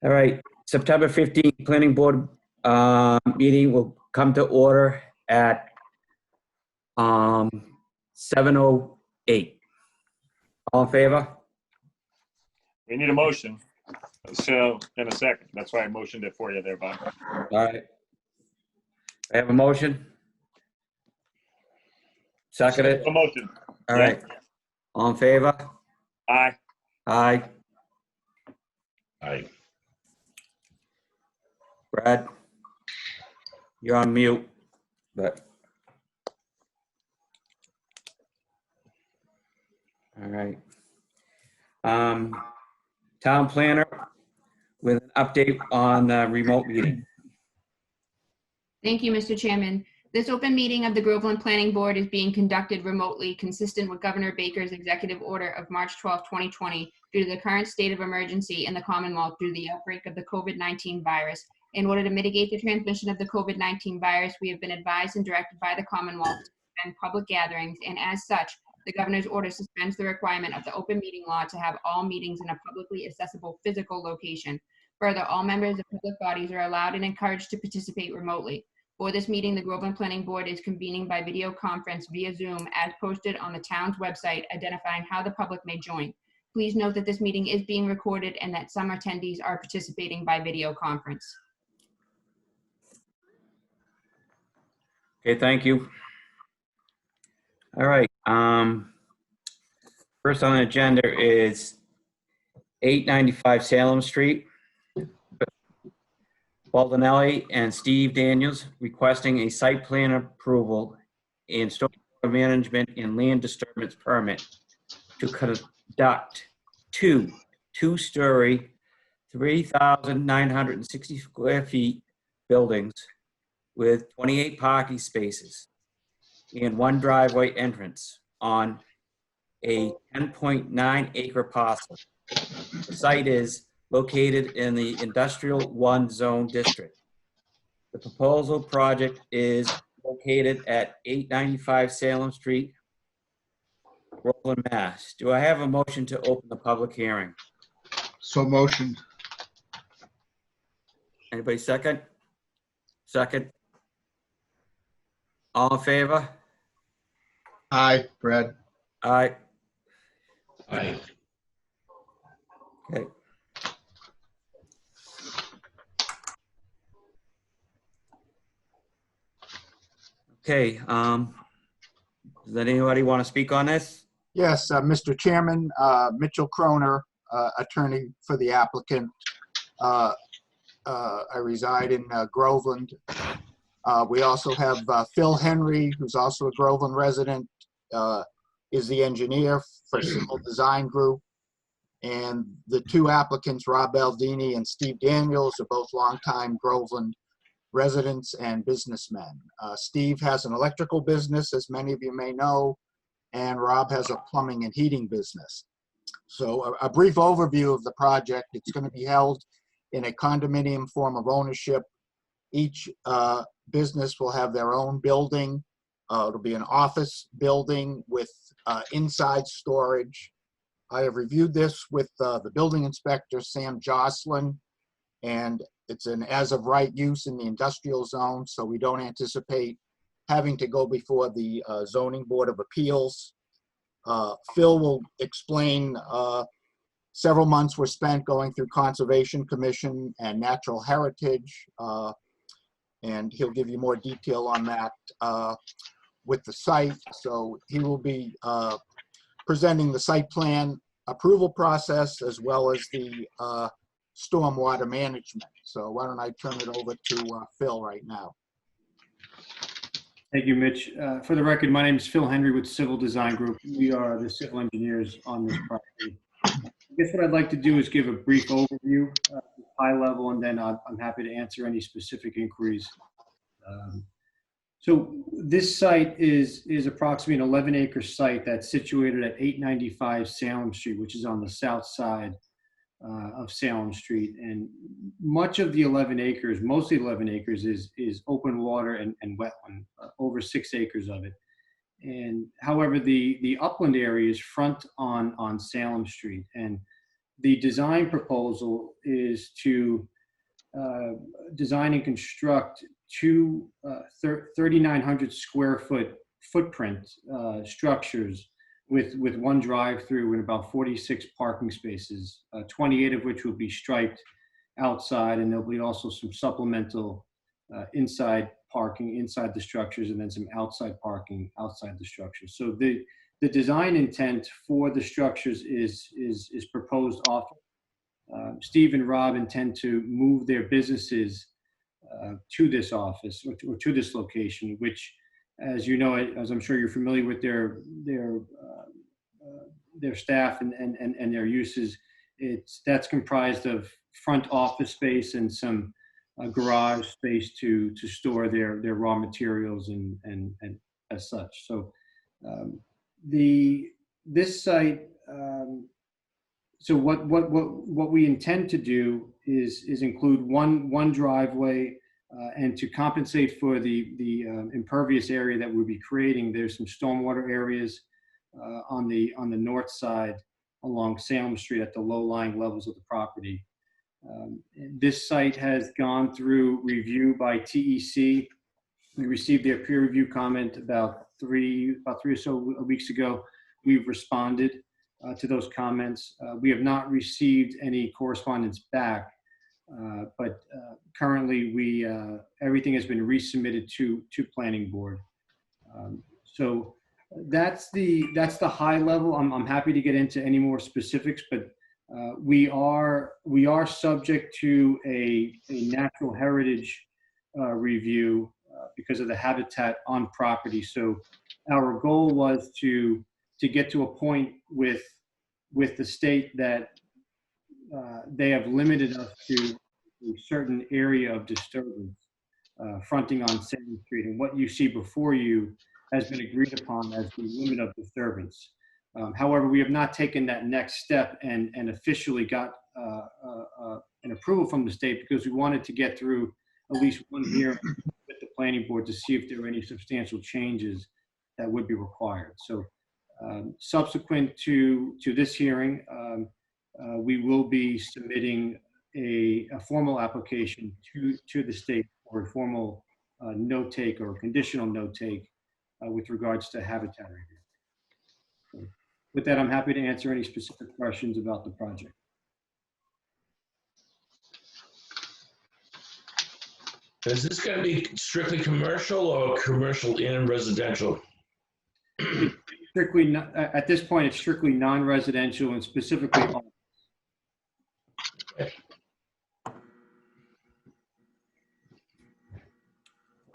All right, September 15th, Planning Board meeting will come to order at 7:08. All in favor? We need a motion. So in a second. That's why I motioned it for you there, Bob. All right. I have a motion. Second it. A motion. All Yeah. right. All in favor? Aye. Aye. Aye. Brad? You're on mute, but. All right. Town planner with an update on the remote meeting. Thank you, Mr. Chairman. This open meeting of the Groveland Planning Board is being conducted remotely, consistent with Governor Baker's executive order of March 12, 2020, due to the current state of emergency in the Commonwealth due to the outbreak of the COVID-19 virus. In order to mitigate the transmission of the COVID-19 virus, we have been advised and directed by the Commonwealth to suspend public gatherings, and as such, the governor's order suspends the requirement of the open meeting law to have all meetings in a publicly accessible physical location. Further, all members of public bodies are allowed and encouraged to participate remotely. For this meeting, the Groveland Planning Board is convening by video conference via Zoom as posted on the town's website, identifying how the public may join. Please note that this meeting is being recorded and that some attendees are participating by video conference. Okay, thank you. All right. First on the agenda is 895 Salem Street. Baldinelli and Steve Daniels requesting a site plan approval and stormwater management and land disturbance permit to conduct two-story, 3,960 square feet buildings with 28 parking spaces and one driveway entrance on a 10.9 acre parcel. The site is located in the Industrial 1 Zone District. The proposal project is located at 895 Salem Street, Groveland, Mass. Do I have a motion to open the public hearing? So motioned. Anybody second? Second. All in favor? Aye, Brad. Aye. Aye. Okay. Okay, does anybody want to speak on this? Yes, Mr. Chairman, Mitchell Croner, attorney for the applicant. I reside in Groveland. We also have Phil Henry, who's also a Groveland resident, is the engineer for Civil Design Group. And the two applicants, Rob Baldini and Steve Daniels, are both longtime Groveland residents and businessmen. Steve has an electrical business, as many of you may know, and Rob has a plumbing and heating business. So a brief overview of the project. It's going to be held in a condominium form of ownership. Each business will have their own building. It'll be an office building with inside storage. I have reviewed this with the building inspector, Sam Jocelyn, and it's an as-of-right use in the industrial zone, so we don't anticipate having to go before the Zoning Board of Appeals. Phil will explain several months were spent going through Conservation Commission and Natural Heritage, and he'll give you more detail on that with the site. So he will be presenting the site plan approval process as well as the stormwater management. So why don't I turn it over to Phil right now. Thank you, Mitch. For the record, my name is Phil Henry with Civil Design Group. We are the civil engineers on this property. I guess what I'd like to do is give a brief overview, high level, and then I'm happy to answer any specific inquiries. So this site is approximately an 11-acre site that's situated at 895 Salem Street, which is on the south side of Salem Street. And much of the 11 acres, mostly 11 acres, is open water and wetland, over 6 acres of it. And however, the upland area is front on Salem Street. And The design proposal is to design and construct two 3,900 square foot footprint structures with one drive-through and about 46 parking spaces, 28 of which will be striped outside, and there'll be also some supplemental inside parking inside the structures, and then some outside parking outside the structures. So the design intent for the structures is proposed off. Steve and Rob intend to move their businesses to this office or to this location, which, as you know, as I'm sure you're familiar with their staff and their uses, that's comprised of front office space and some garage space to store their raw materials and as such. So this site. So what we intend to do is include one driveway, and to compensate for the impervious area that we'll be creating, there's some stormwater areas on the north side along Salem Street at the low-lying levels of the property. This site has gone through review by TEC. We received their peer review comment about three or so weeks ago. We've responded to those comments. We have not received any correspondence back, but currently everything has been resubmitted to Planning Board. So that's the high level. I'm happy to get into any more specifics, but we are subject to a natural heritage review because of the habitat on property. So our goal was to get to a point with the state that they have limited us to a certain area of disturbance fronting on Salem Street, and what you see before you has been agreed upon as the limit of disturbance. However, we have not taken that next step and officially got an approval from the state, because we wanted to get through at least one hearing with the Planning Board to see if there were any substantial changes that would be required. So subsequent to this hearing, we will be submitting a formal application to the state for a formal no-take or conditional no-take with regards to habitat review. So with that, I'm happy to answer any specific questions about the project. Is this going to be strictly commercial or commercial and residential? Strictly, at this point, it's strictly non-residential and specifically.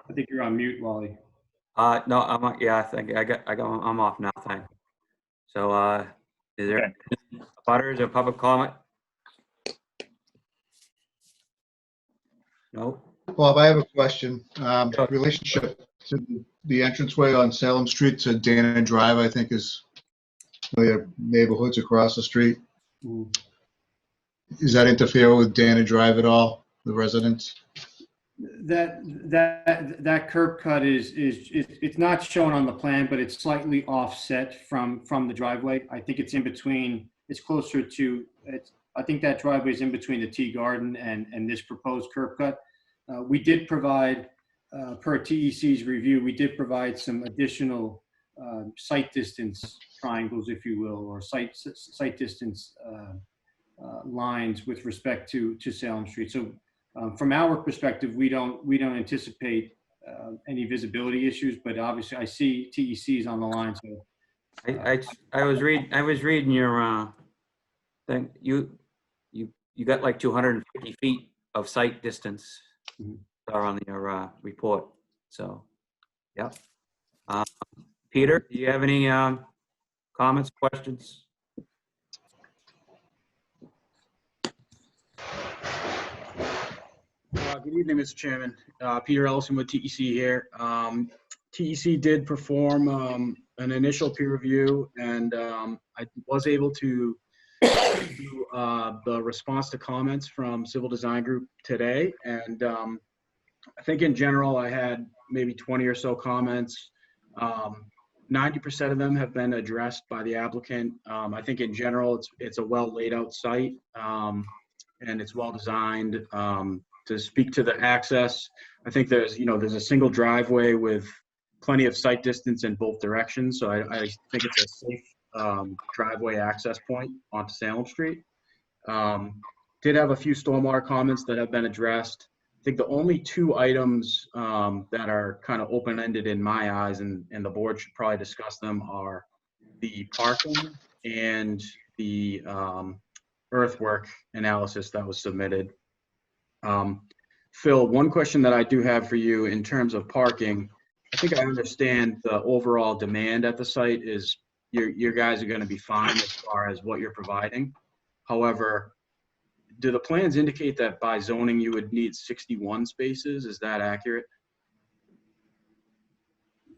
I think you're on mute, Wally. No, yeah, I think I'm off now, thank. So, is there any butters or public comment? No? Bob, I have a question. Relationship to the entranceway on Salem Street to Dana Drive, I think, is one of your neighborhoods across the street. Does that interfere with Dana Drive at all, the residents? That curb cut is it's not shown on the plan, but it's slightly offset from the driveway. I think it's in between. It's closer to. I think that driveway is in between the Tea Garden and this proposed curb cut. We did provide, per TEC's review, we did provide some additional site distance triangles, if you will, or site distance lines with respect to Salem Street. So from our perspective, we don't anticipate any visibility issues, but obviously I see TEC's on the line. So I was reading your thing. You got like 250 feet of site distance are on your report. So, yeah. Peter, do you have any comments, questions? Good evening, Mr. Chairman. Peter Ellison with TEC here. TEC did perform an initial peer review, and I was able to do the response to comments from Civil Design Group today. And I think in general, I had maybe 20 or so comments. 90% of them have been addressed by the applicant. I think in general, it's a well laid out site, and it's well designed. To speak to the access, I think there's a single driveway with plenty of sight distance in both directions. So I think it's a safe driveway access point onto Salem Street. Did have a few stormwater comments that have been addressed. I think the only two items that are kind of open-ended in my eyes, and the board should probably discuss them, are the parking and the earthwork analysis that was submitted. Phil, one question that I do have for you in terms of parking, I think I understand the overall demand at the site is your guys are going to be fine as far as what you're providing. However, do the plans indicate that by zoning you would need 61 spaces? Is that accurate?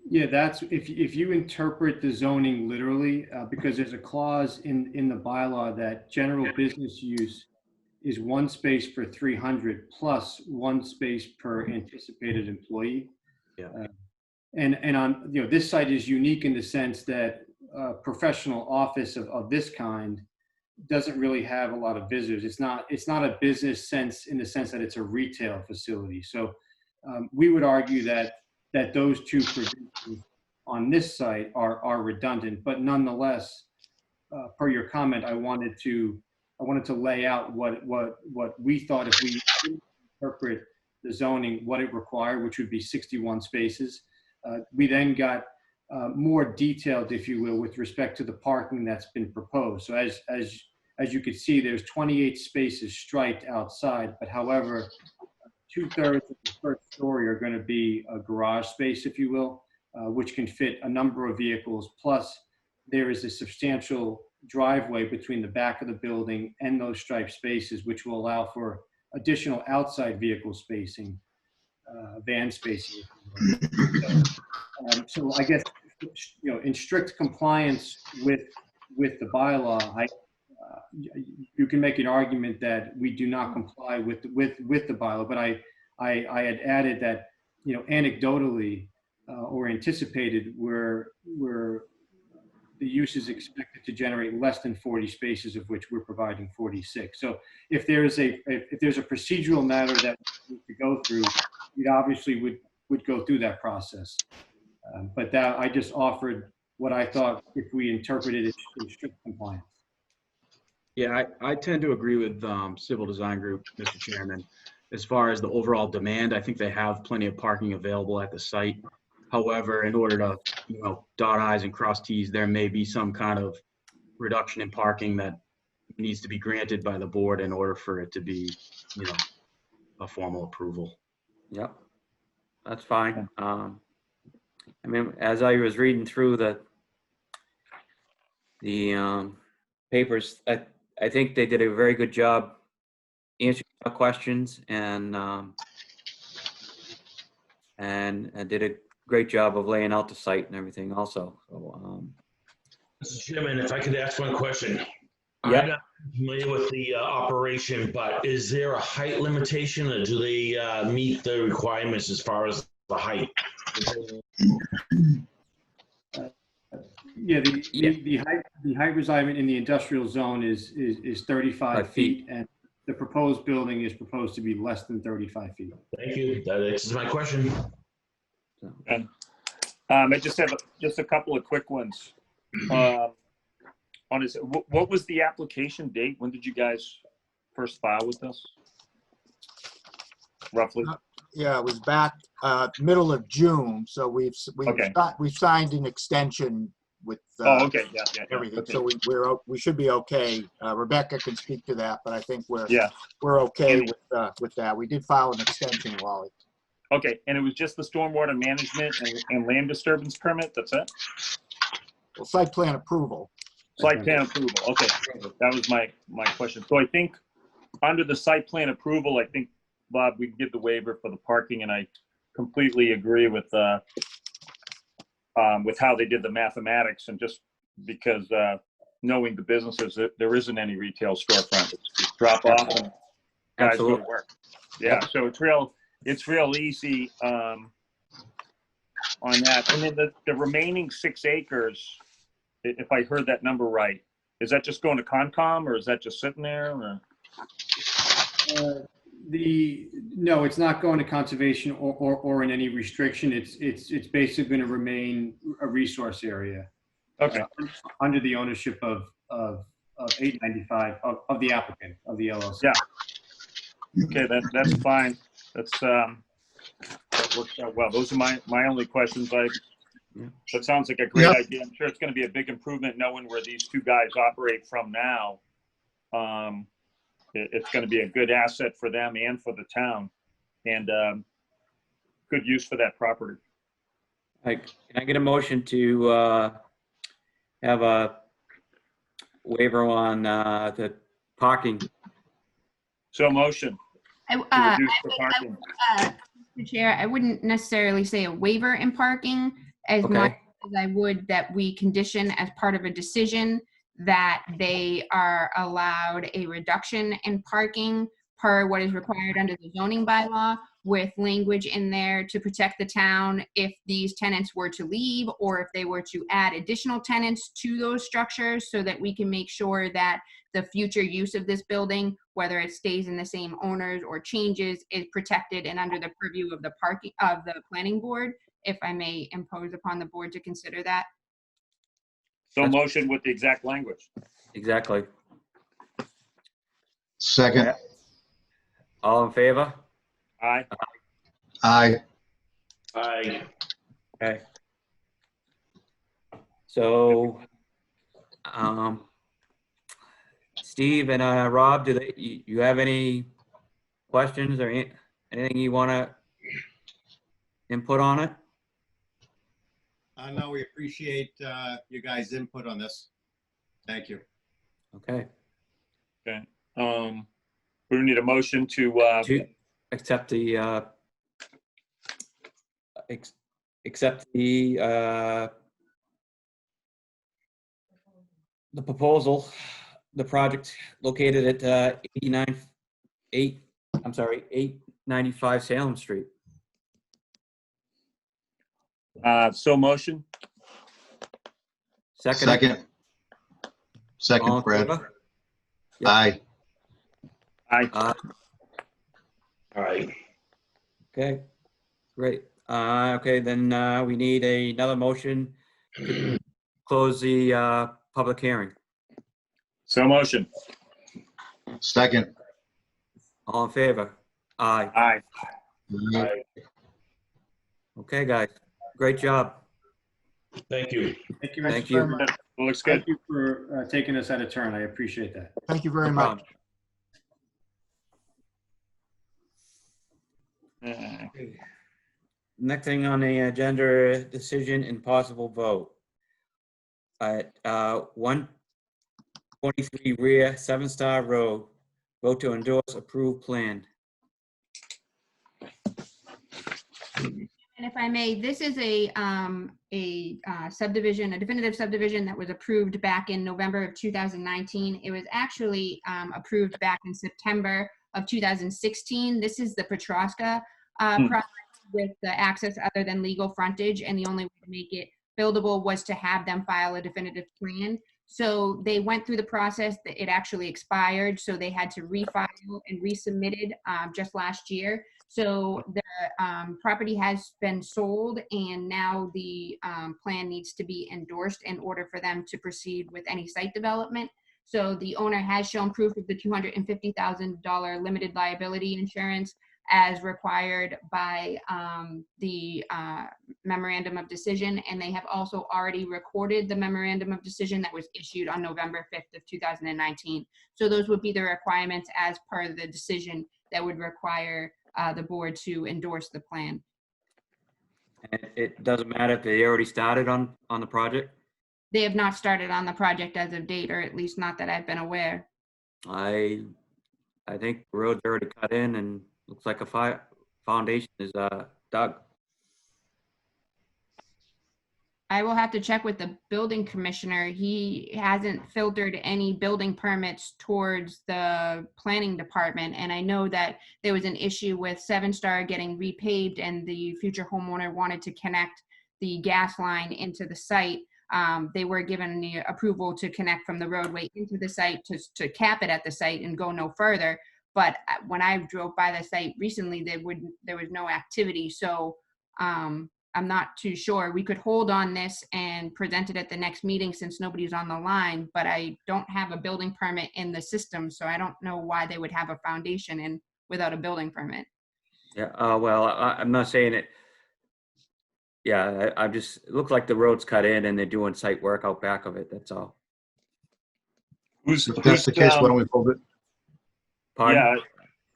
Yeah, that's if you interpret the zoning literally, because there's a clause in the bylaw that general business use is 1 space per 300 plus 1 space per anticipated employee. Yeah. And on this site is unique in the sense that a professional office of this kind doesn't really have a lot of visitors. It's not a business sense in the sense that it's a retail facility. So we would argue that those two provisions on this site are redundant, but nonetheless, per your comment, I wanted to lay out what we thought if we interpret the zoning, what it required, which would be 61 spaces. We then got more detailed, if you will, with respect to the parking that's been proposed. So as you can see, there's 28 spaces striped outside, but however, 2/3 of the first story are going to be a garage space, if you will, which can fit a number of vehicles. Plus, there is a substantial driveway between the back of the building and those striped spaces, which will allow for additional outside vehicle spacing, van spacing. So I guess, in strict compliance with the bylaw, you can make an argument that we do not comply with the bylaw, but I had added that, anecdotally or anticipated where the use is expected to generate less than 40 spaces, of which we're providing 46. So if there's a procedural matter that we need to go through, we obviously would go through that process. But that I just offered what I thought if we interpreted it in strict compliance. Yeah, I tend to agree with Civil Design Group, Mr. Chairman. As far as the overall demand, I think they have plenty of parking available at the site. However, in order to, dot I's and cross T's, there may be some kind of reduction in parking that needs to be granted by the board in order for it to be, a formal approval. Yep, that's fine. As I was reading through the papers, I think they did a very good job answering our questions and did a great job of laying out the site and everything also. So, Mr. Chairman, if I could ask one question. Yeah. I'm not familiar with the operation, but is there a height limitation, or do they meet the requirements as far as the height? Yeah, the height requirement in the industrial zone is 35 feet, and the proposed building is proposed to be less than 35 feet. Thank you. That answers my question. And I just have a couple of quick ones. What was the application date? When did you guys first file with us? Roughly. Yeah, it was back middle of June. So we've Okay. signed an extension with Okay. Yeah. everything. Okay. So we should be okay. Rebecca can speak to that, but I think we're okay with that. We did file an extension, Wally. Okay, and it was just the stormwater management and land disturbance permit. That's it. Well, site plan approval. Site plan approval. Okay, that was my question. So I think under the site plan approval, I think, Bob, we can give the waiver for the parking, and I completely agree with how they did the mathematics, and just because knowing the businesses, there isn't any retail storefront. It's just drop off and guys go to work. Yeah, so it's real easy. on that. And then the remaining 6 acres, if I heard that number right, is that just going to Concom or is that just sitting there? Or? No, it's not going to conservation or in any restriction. It's basically going to remain a resource area. Okay. Under the ownership of 895 of the applicant of the LLC. Yeah. Okay, that's fine. That works out well. Those are my only questions. That sounds like a great idea. I'm sure it's going to be a big improvement knowing where these two guys operate from now. It's going to be a good asset for them and for the town, and good use for that property. Can I get a motion to have a waiver on the parking? So motion to reduce the parking. Mr. Chair, I wouldn't necessarily say a waiver in parking as much as I would that we condition as part of a decision that they are allowed a reduction in parking per what is required under the zoning bylaw, with language in there to protect the town if these tenants were to leave or if they were to add additional tenants to those structures, so that we can make sure that the future use of this building, whether it stays in the same owners or changes, is protected and under the purview of the planning board. If I may impose upon the board to consider that. So motion with the exact language. Exactly. Second. All in favor? Aye. Aye. Aye. Okay. So, Steve and Rob, you have any questions or anything you want to input on it? No, we appreciate you guys' input on this. Thank you. Okay. Okay. We need a motion to Accept the proposal, the project located at 895 Salem Street. so motion. Second. Second. All Second, in Brad. favor? Yep. Aye. Aye. Aye. Okay, great. Okay, then we need another motion to close the public hearing. So motion. Second. All in favor? Aye. Aye. Aye. Okay, guys, great job. Thank you. Thank you. Thank Mr. you. Chairman. Looks good. Thank you for taking us at a turn. I appreciate that. Thank you very No much. problem. Next thing on the agenda, decision and possible vote. At 123 Rear 7-Star Road, vote to endorse approved plan. And if I may, this is a subdivision, a definitive subdivision that was approved back in November of 2019. It was actually approved back in September of 2016. This is the Petroska project with the access other than legal frontage, and the only way to make it buildable was to have them file a definitive plan. So they went through the process. It actually expired, so they had to refile and resubmitted just last year. So the property has been sold, and now the plan needs to be endorsed in order for them to proceed with any site development. So the owner has shown proof of the $250,000 limited liability insurance as required by the memorandum of decision, and they have also already recorded the memorandum of decision that was issued on November 5th of 2019. So those would be the requirements as per the decision that would require the board to endorse the plan. And it doesn't matter if they already started on the project? They have not started on the project as of date, or at least not that I've been aware. I think the road's already cut in and looks like a foundation is dug. I will have to check with the building commissioner. He hasn't filtered any building permits towards the planning department. And I know that there was an issue with 7-Star getting repaved, and the future homeowner wanted to connect the gas line into the site. They were given the approval to connect from the roadway into the site to cap it at the site and go no further. But when I drove by the site recently, there was no activity. So I'm not too sure. We could hold on this and present it at the next meeting since nobody's on the line, but I don't have a building permit in the system, so I don't know why they would have a foundation in without a building permit. Yeah, well, I'm not saying it. Yeah, I just, it looks like the road's cut in and they're doing site work out back of it, that's all. Who's, If that's the case, why don't we hold it? Pardon?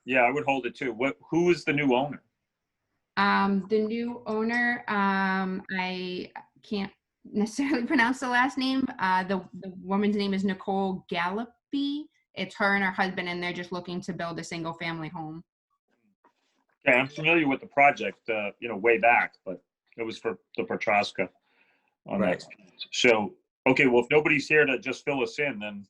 yeah, I would hold it too. Who is the new owner? The new owner, I can't necessarily pronounce the last name. The woman's name is Nicole Gallopy. It's her and her husband, and they're just looking to build a single family home. Okay, I'm familiar with the project, way back, but it was for the Petroska on Right. that. So, okay, well, if nobody's here to just fill us in, then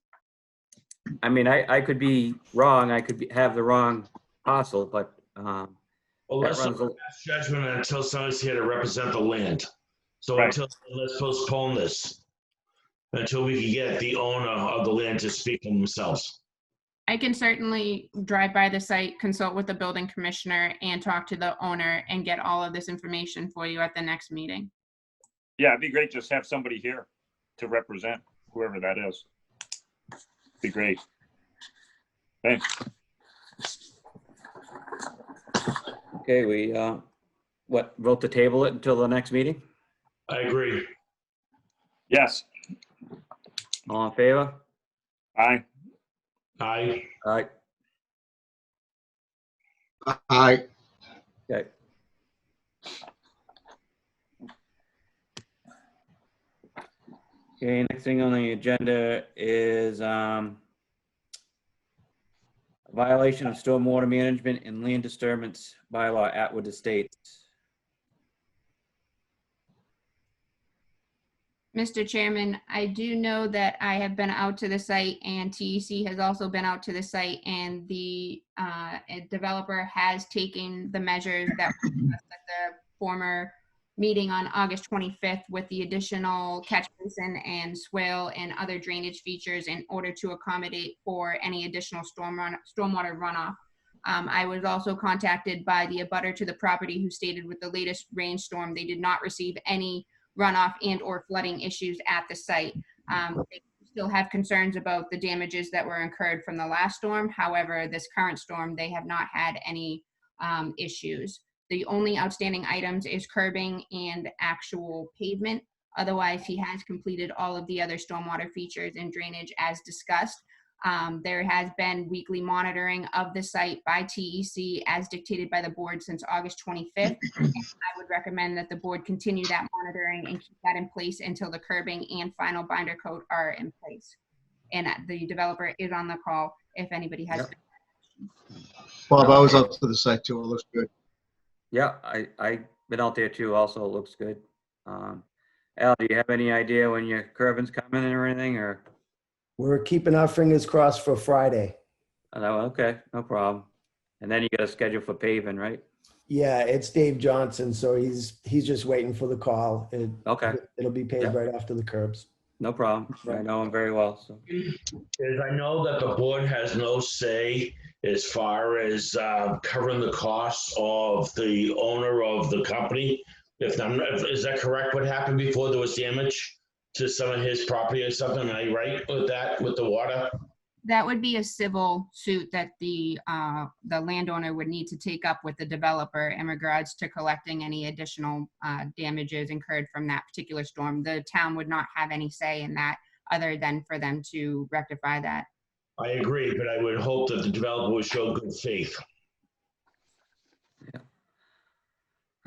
I mean, I could be wrong, I could have the wrong parcel, but, Well, let's That not runs pass judgment until somebody's here to represent the land. So Right. let's postpone this until we can get the owner of the land to speak for themselves. I can certainly drive by the site, consult with the building commissioner, and talk to the owner and get all of this information for you at the next meeting. yeah, it'd be great just have somebody here to represent whoever that is. Be great. Thanks. okay, we, vote to table it until the next meeting? I agree. Yes, All in favor? aye. Aye. All right, Aye. okay. Okay, next thing on the agenda is, violation of stormwater management and land disturbance bylaw, Atwood Estates. Mr. Chairman, I do know that I have been out to the site and TEC has also been out to the site, and the developer has taken the measures that were discussed at the former meeting on August 25th with the additional catch basin and swale and other drainage features in order to accommodate for any additional stormwater runoff. I was also contacted by the abutter to the property who stated with the latest rainstorm, they did not receive any runoff and or flooding issues at the site. They still have concerns about the damages that were incurred from the last storm. However, this current storm, they have not had any issues. The only outstanding items is curbing and actual pavement. Otherwise, he has completed all of the other stormwater features and drainage as discussed. There has been weekly monitoring of the site by TEC as dictated by the board since August 25th. And I would recommend that the board continue that monitoring and keep that in place until the curbing and final binder coat are in place. And the developer is on the call if anybody has. Yep. Bob, I was out to the site too. It looks good. Yeah, I've been out there too, also, it looks good. Al, do you have any idea when your curbing's coming or anything, or? We're keeping our fingers crossed for Friday. Oh, no, okay, no problem. And then you got a schedule for paving, right? Yeah, it's Dave Johnson, so he's just waiting for the call. Okay, It'll be paid Yeah. right after the curbs. no problem. I know him very well, so. Is I know that the board has no say as far as covering the costs of the owner of the company. Is that correct? What happened before there was damage to some of his property or something? Am I right with that, with the water? That would be a civil suit that the landowner would need to take up with the developer in regards to collecting any additional damages incurred from that particular storm. The town would not have any say in that other than for them to rectify that. I agree, but I would hope that the developer would show good faith.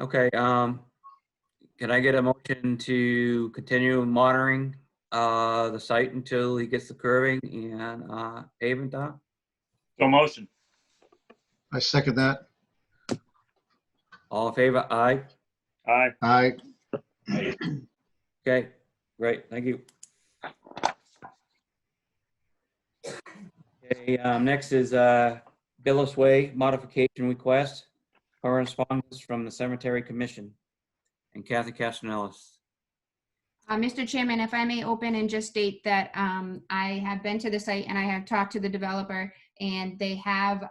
Okay, can I get a motion to continue monitoring the site until he gets the curbing and paving done? So motion. I second that. All in favor? Aye. Aye. Aye. Okay, great, thank you. Okay, next is Billis Way modification request, correspondence from the Cemetery Commission. and Kathy Castellanos. Mr. Chairman, if I may open and just state that I have been to the site and I have talked to the developer, and they have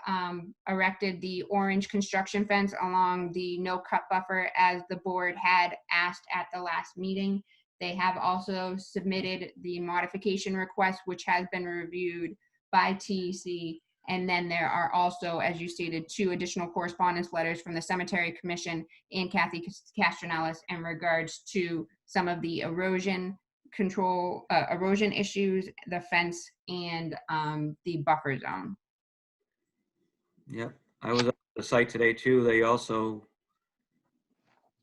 erected the orange construction fence along the no-cut buffer as the board had asked at the last meeting. They have also submitted the modification request, which has been reviewed by TEC. And then there are also, as you stated, 2 additional correspondence letters from the Cemetery Commission and Kathy Castellanos in regards to some of the erosion control, erosion issues, the fence, and the buffer zone. Yep, I was at the site today too. They also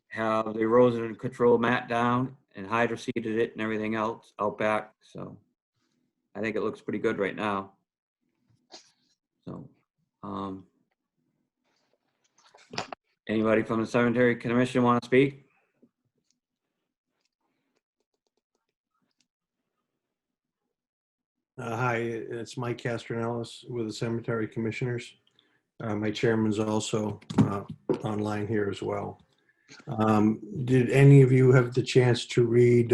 have the erosion control mat down and hydroseeded it and everything else out back. So I think it looks pretty good right now. So, anybody from the Cemetery Commission want to speak? Hi, it's Mike Castellanos with the Cemetery Commissioners. My chairman's also online here as well. Did any of you have the chance to read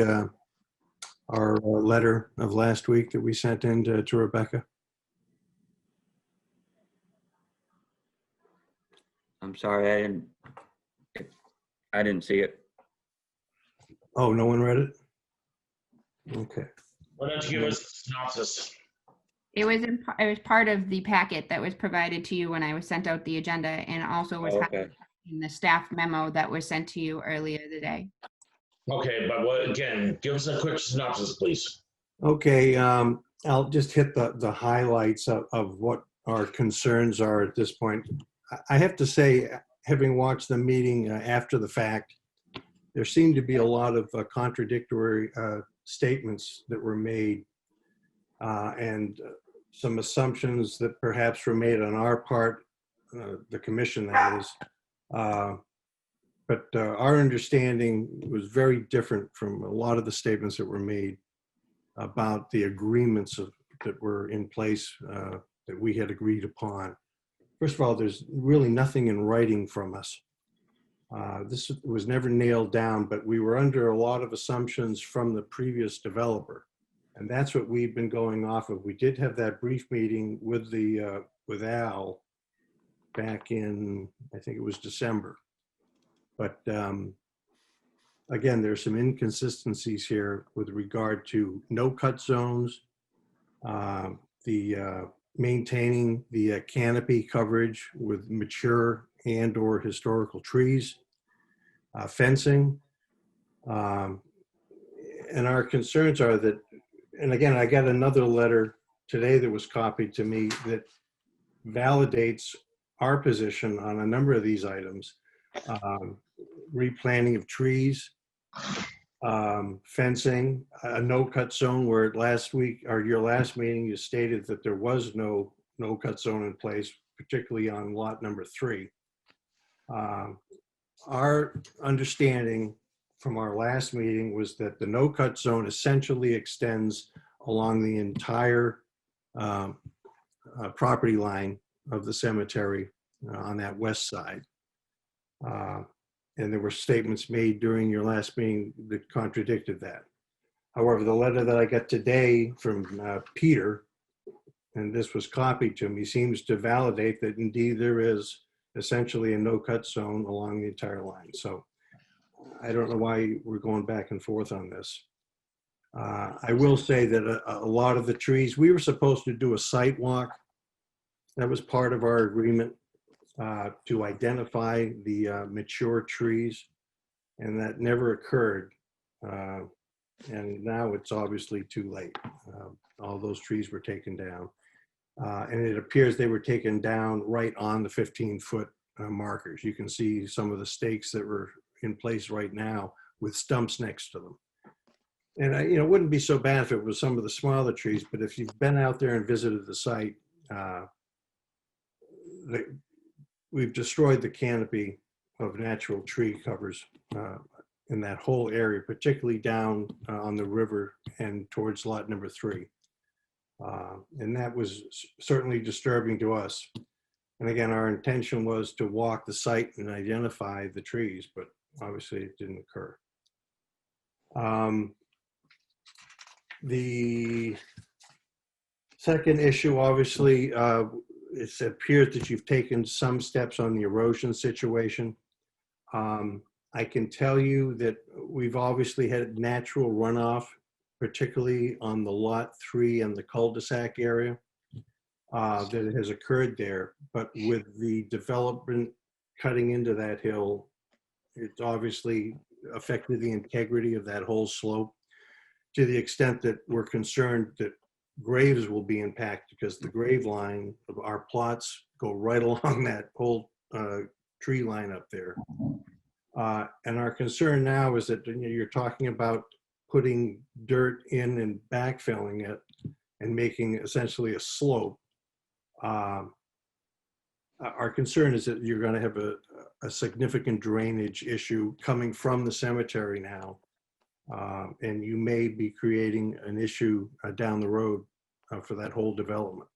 our letter of last week that we sent in to Rebecca? I'm sorry, I didn't see it. Oh, no one read it? Okay. Why don't you give us a synopsis? It was part of the packet that was provided to you when I was sent out the agenda, and also was Okay. in the staff memo that was sent to you earlier today. Okay, but what, again, give us a quick synopsis, please. Okay, I'll just hit the highlights of what our concerns are at this point. I have to say, having watched the meeting after the fact, there seemed to be a lot of contradictory statements that were made and some assumptions that perhaps were made on our part, the commission that is. But our understanding was very different from a lot of the statements that were made about the agreements that were in place that we had agreed upon. First of all, there's really nothing in writing from us. This was never nailed down, but we were under a lot of assumptions from the previous developer. And that's what we've been going off of. We did have that brief meeting with with Al back in, I think it was December. But again, there's some inconsistencies here with regard to no-cut zones, maintaining the canopy coverage with mature and/or historical trees, fencing. And our concerns are that, and again, I got another letter today that was copied to me that validates our position on a number of these items. Replanting of trees, fencing, a no-cut zone where last week, or your last meeting, you stated that there was no cut zone in place, particularly on lot number 3. Our understanding from our last meeting was that the no-cut zone essentially extends along the entire property line of the cemetery on that west side. And there were statements made during your last meeting that contradicted that. However, the letter that I got today from Peter, and this was copied to me, seems to validate that indeed there is essentially a no-cut zone along the entire line. So I don't know why we're going back and forth on this. I will say that a lot of the trees, we were supposed to do a site walk. That was part of our agreement to identify the mature trees, and that never occurred. And now it's obviously too late. All those trees were taken down. And it appears they were taken down right on the 15-foot markers. You can see some of the stakes that were in place right now with stumps next to them. And it wouldn't be so bad if it was some of the smaller trees, but if you've been out there and visited the site, we've destroyed the canopy of natural tree covers in that whole area, particularly down on the river and towards lot number 3. And that was certainly disturbing to us. And again, our intention was to walk the site and identify the trees, but obviously it didn't occur. The second issue, obviously, it appears that you've taken some steps on the erosion situation. I can tell you that we've obviously had natural runoff, particularly on the Lot 3 and the cul-de-sac area, that has occurred there. But with the development cutting into that hill, it's obviously affected the integrity of that whole slope to the extent that we're concerned that graves will be impacted because the grave line of our plots go right along that whole tree line up there. And our concern now is that you're talking about putting dirt in and backfilling it and making essentially a slope. Our concern is that you're going to have a significant drainage issue coming from the cemetery now. And you may be creating an issue down the road for that whole development.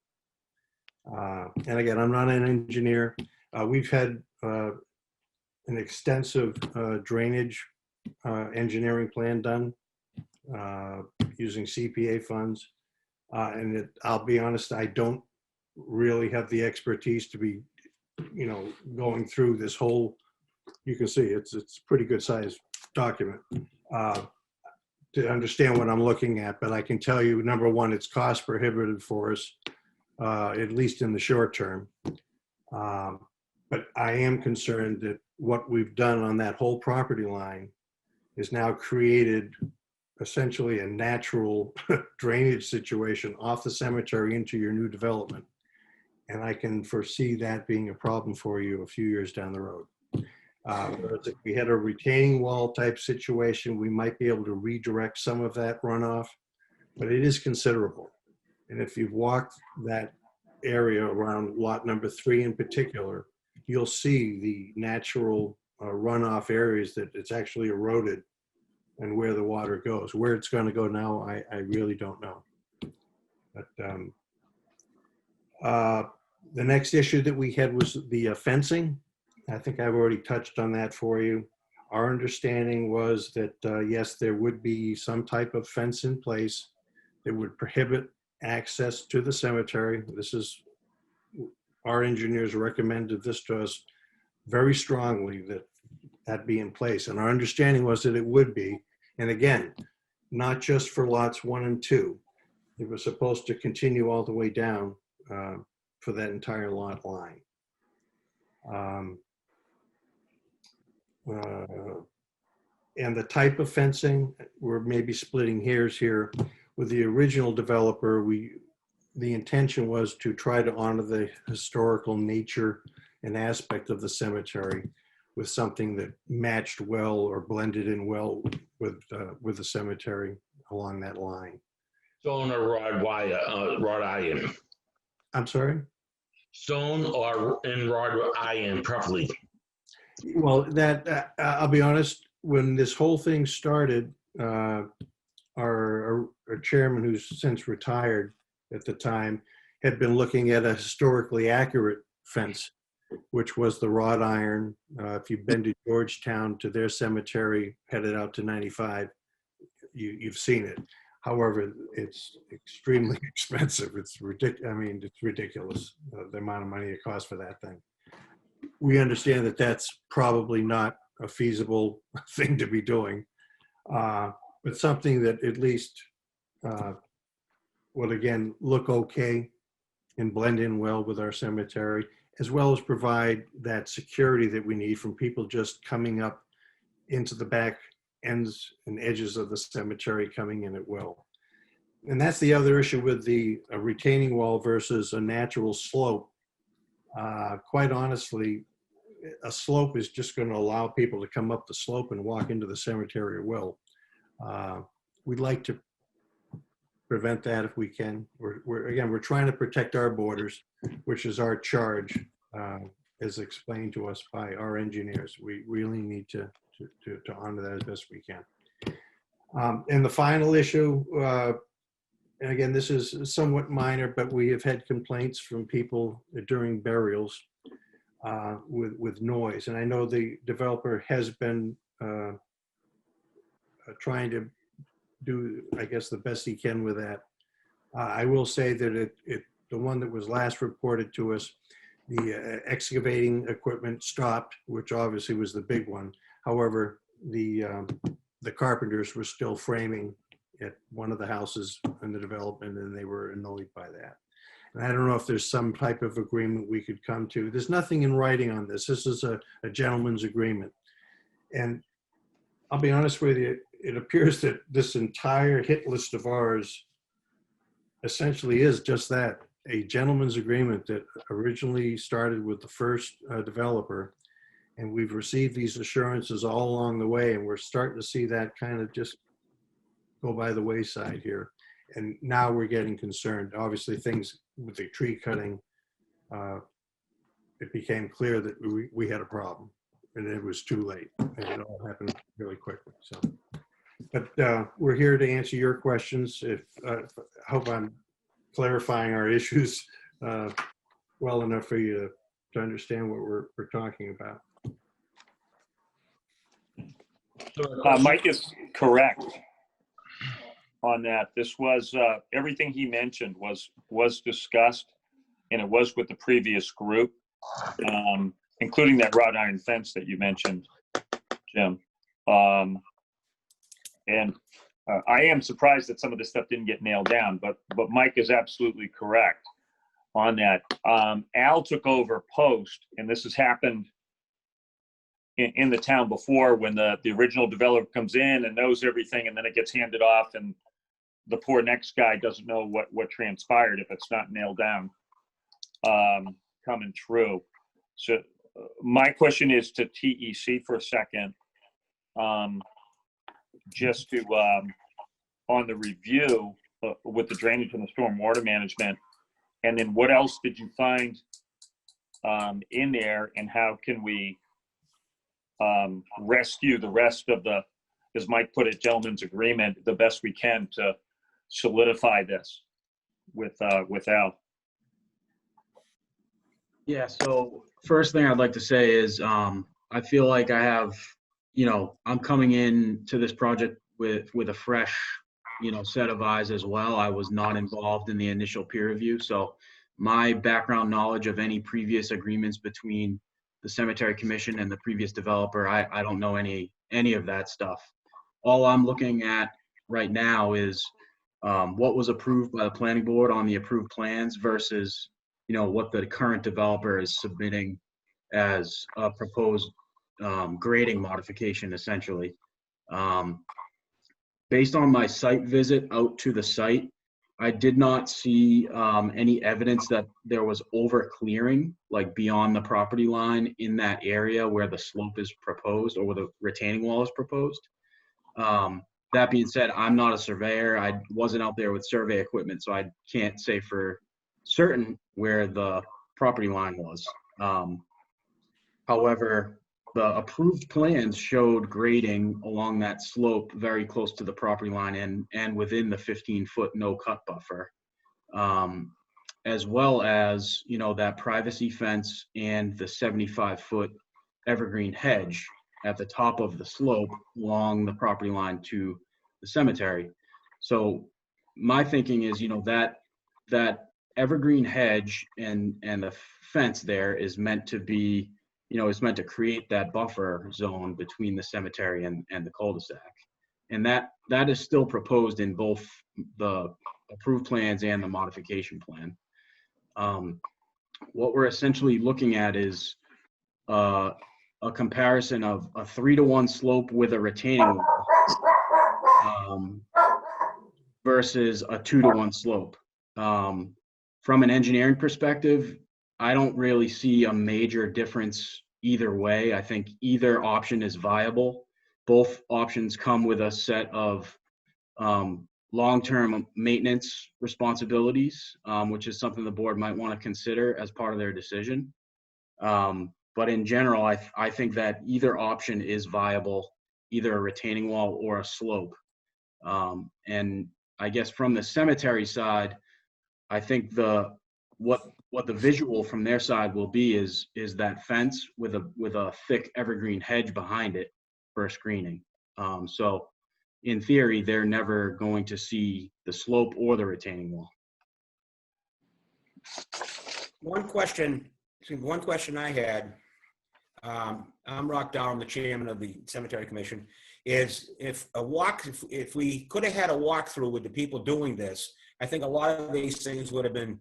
And again, I'm not an engineer. We've had an extensive drainage engineering plan done using CPA funds. And I'll be honest, I don't really have the expertise to be, going through this whole, you can see it's a pretty good sized document to understand what I'm looking at. But I can tell you, number one, it's cost prohibitive for us, at least in the short term. But I am concerned that what we've done on that whole property line is now created essentially a natural drainage situation off the cemetery into your new development. And I can foresee that being a problem for you a few years down the road. Whereas if we had a retaining wall type situation, we might be able to redirect some of that runoff, but it is considerable. And if you've walked that area around lot number 3 in particular, you'll see the natural runoff areas that it's actually eroded and where the water goes. Where it's going to go now, I really don't know. But the next issue that we had was the fencing. I think I've already touched on that for you. Our understanding was that, yes, there would be some type of fence in place that would prohibit access to the cemetery. This is, our engineers recommended this to us very strongly, that that be in place. And our understanding was that it would be. And again, not just for lots 1 and 2. It was supposed to continue all the way down for that entire lot line. And the type of fencing, we're maybe splitting hairs here. With the original developer, the intention was to try to honor the historical nature and aspect of the cemetery with something that matched well or blended in well with the cemetery along that line. Stone or wrought iron? I'm sorry? Stone or in wrought iron, preferably. Well, that I'll be honest, when this whole thing started, our chairman, who's since retired at the time, had been looking at a historically accurate fence, which was the wrought iron. If you've been to Georgetown to their cemetery, headed out to 95, you've seen it. However, it's extremely expensive. It's ridiculous. I mean, it's ridiculous, the amount of money it costs for that thing. We understand that that's probably not a feasible thing to be doing, but something that at least would, again, look okay and blend in well with our cemetery, as well as provide that security that we need from people just coming up into the back ends and edges of the cemetery, coming in at will. And that's the other issue with the retaining wall versus a natural slope. Quite honestly, a slope is just going to allow people to come up the slope and walk into the cemetery at will. We'd like to prevent that if we can. We're trying to protect our borders, which is our charge, as explained to us by our engineers. We really need to honor that as best we can. And the final issue, and again, this is somewhat minor, but we have had complaints from people during burials with noise. And I know the developer has been trying to do, I guess, the best he can with that. I will say that the one that was last reported to us, the excavating equipment stopped, which obviously was the big one. However, the carpenters were still framing at one of the houses in the development, and they were annoyed by that. And I don't know if there's some type of agreement we could come to. There's nothing in writing on this. This is a gentleman's agreement. And I'll be honest with you, it appears that this entire hit list of ours essentially is just that, a gentleman's agreement that originally started with the first developer. And we've received these assurances all along the way, and we're starting to see that kind of just go by the wayside here. And now we're getting concerned. Obviously, things with the tree cutting, it became clear that we had a problem, and it was too late. And it all happened really quickly. So, but we're here to answer your questions. I hope I'm clarifying our issues well enough for you to understand what we're talking about. Mike is correct on that. This was, everything he mentioned was discussed, and it was with the previous group, including that wrought iron fence that you mentioned, Jim. And I am surprised that some of this stuff didn't get nailed down, but Mike is absolutely correct on that. Al took over post, and this has happened in the town before, when the original developer comes in and knows everything, and then it gets handed off, and the poor next guy doesn't know what transpired if it's not nailed down, coming true. So my question is to TEC for a second, just to on the review with the drainage and the stormwater management, and then what else did you find in there, and how can we rescue the rest of the, as Mike put it, gentleman's agreement, the best we can to solidify this with Al? Yeah, so first thing I'd like to say is I feel like I have, I'm coming in to this project with a fresh, set of eyes as well. I was not involved in the initial peer review, so my background knowledge of any previous agreements between the cemetery commission and the previous developer, I don't know any of that stuff. All I'm looking at right now is what was approved by the planning board on the approved plans versus, what the current developer is submitting as a proposed grading modification, essentially. Based on my site visit out to the site, I did not see any evidence that there was over clearing, like beyond the property line in that area where the slope is proposed or where the retaining wall is proposed. That being said, I'm not a surveyor. I wasn't out there with survey equipment, so I can't say for certain where the property line was. However, the approved plans showed grading along that slope very close to the property line and within the 15-foot no-cut buffer, as well as, that privacy fence and the 75-foot evergreen hedge at the top of the slope along the property line to the cemetery. So my thinking is, that evergreen hedge and the fence there is meant to be, is meant to create that buffer zone between the cemetery and the cul-de-sac. And that is still proposed in both the approved plans and the modification plan. What we're essentially looking at is a comparison of a 3-to-1 slope with a retaining wall versus a 2-to-1 slope. From an engineering perspective, I don't really see a major difference either way. I think either option is viable. Both options come with a set of long-term maintenance responsibilities, which is something the board might want to consider as part of their decision. But in general, I think that either option is viable, either a retaining wall or a slope. And I guess from the cemetery side, I think what the visual from their side will be is that fence with a thick evergreen hedge behind it for a screening. So in theory, they're never going to see the slope or the retaining wall. One question I had, I'm Rock Dow, I'm the chairman of the Cemetery Commission, is if we could have had a walkthrough with the people doing this, I think a lot of these things would have been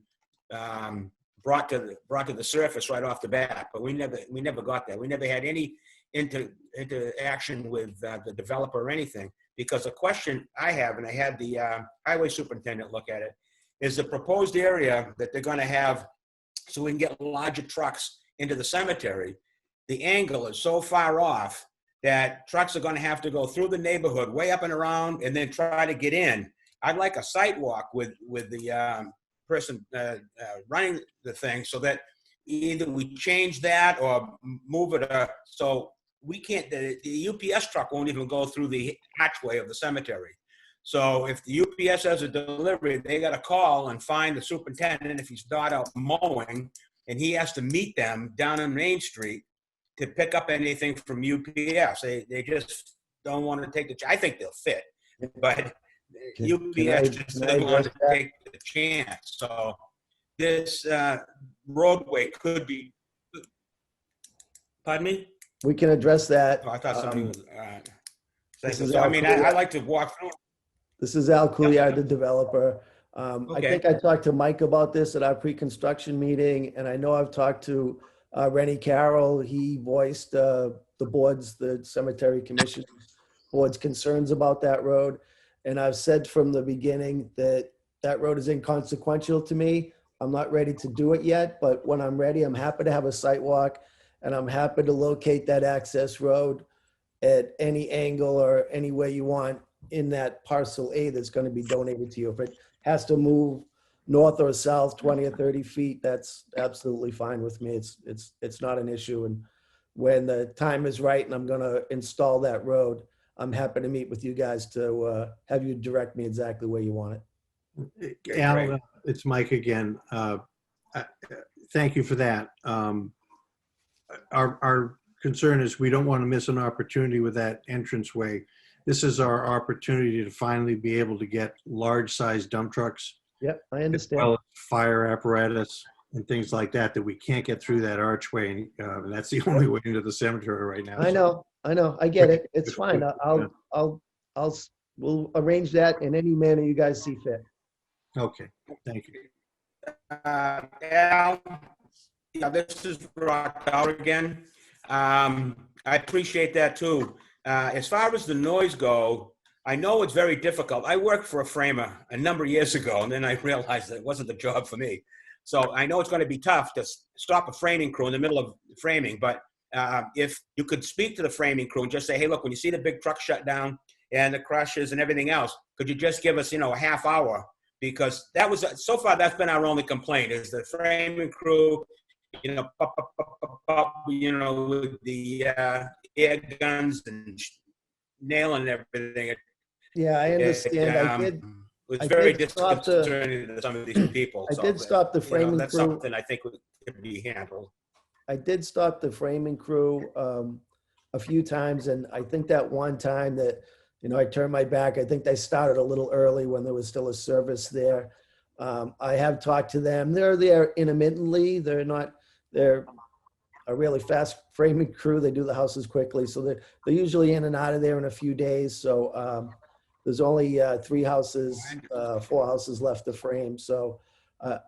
brought to the surface right off the bat, but we never got that. We never had any interaction with the developer or anything, because the question I have, and I had the highway superintendent look at it, is the proposed area that they're going to have so we can get larger trucks into the cemetery. The angle is so far off that trucks are going to have to go through the neighborhood, way up and around, and then try to get in. I'd like a site walk with the person running the thing, so that either we change that or move it so we can't. The UPS truck won't even go through the hatchway of the cemetery. So if the UPS has a delivery, they got to call and find the superintendent if he's not out mowing, and he has to meet them down on Main Street to pick up anything from UPS. They just don't want to take I think they'll fit, but UPS just doesn't want to take the chance. So this roadway could be. Pardon me? We can address that. Oh, I thought somebody was. I mean, I like to walk through. This is Al Couillard, the developer. I Okay. think I talked to Mike about this at our pre-construction meeting, and I know I've talked to Rennie Carroll. He voiced the cemetery commission board's concerns about that road. And I've said from the beginning that that road is inconsequential to me. I'm not ready to do it yet, but when I'm ready, I'm happy to have a site walk, and I'm happy to locate that access road at any angle or any way you want in that parcel A that's going to be donated to you. If it has to move north or south 20 or 30 feet, that's absolutely fine with me. It's not an issue. And when the time is right and I'm going to install that road, I'm happy to meet with you guys to have you direct me exactly where you want it. Al, it's Mike again. Thank you for that. Our concern is we don't want to miss an opportunity with that entranceway. This is our opportunity to finally be able to get large-sized dump trucks. Yep, I As understand. well as fire apparatus and things like that we can't get through that archway. And that's the only way into the cemetery right now. I know. I get it. It's fine. We'll arrange that in any manner you guys see fit. Okay, thank you. Al, this is Rock Dow again. I appreciate that too. As far as the noise go, I know it's very difficult. I worked for a framer a number of years ago, and then I realized that it wasn't the job for me. So I know it's going to be tough to stop a framing crew in the middle of framing, but if you could speak to the framing crew and just say, hey, look, when you see the big truck shut down and the crushes and everything else, could you just give us, a half hour? Because that was, so far, that's been our only complaint, is the framing crew, with the air guns and nailing everything. Yeah, I understand. It was very disconcerting to some of these people. I did stop the framing that's crew. something I think could be handled. I did stop the framing crew a few times, and I think that one time that, I turned my back, I think they started a little early when there was still a service there. I have talked to them. They're there intermittently. They're a really fast framing crew. They do the houses quickly. So they're usually in and out of there in a few days. So there's only 4 houses left to frame. So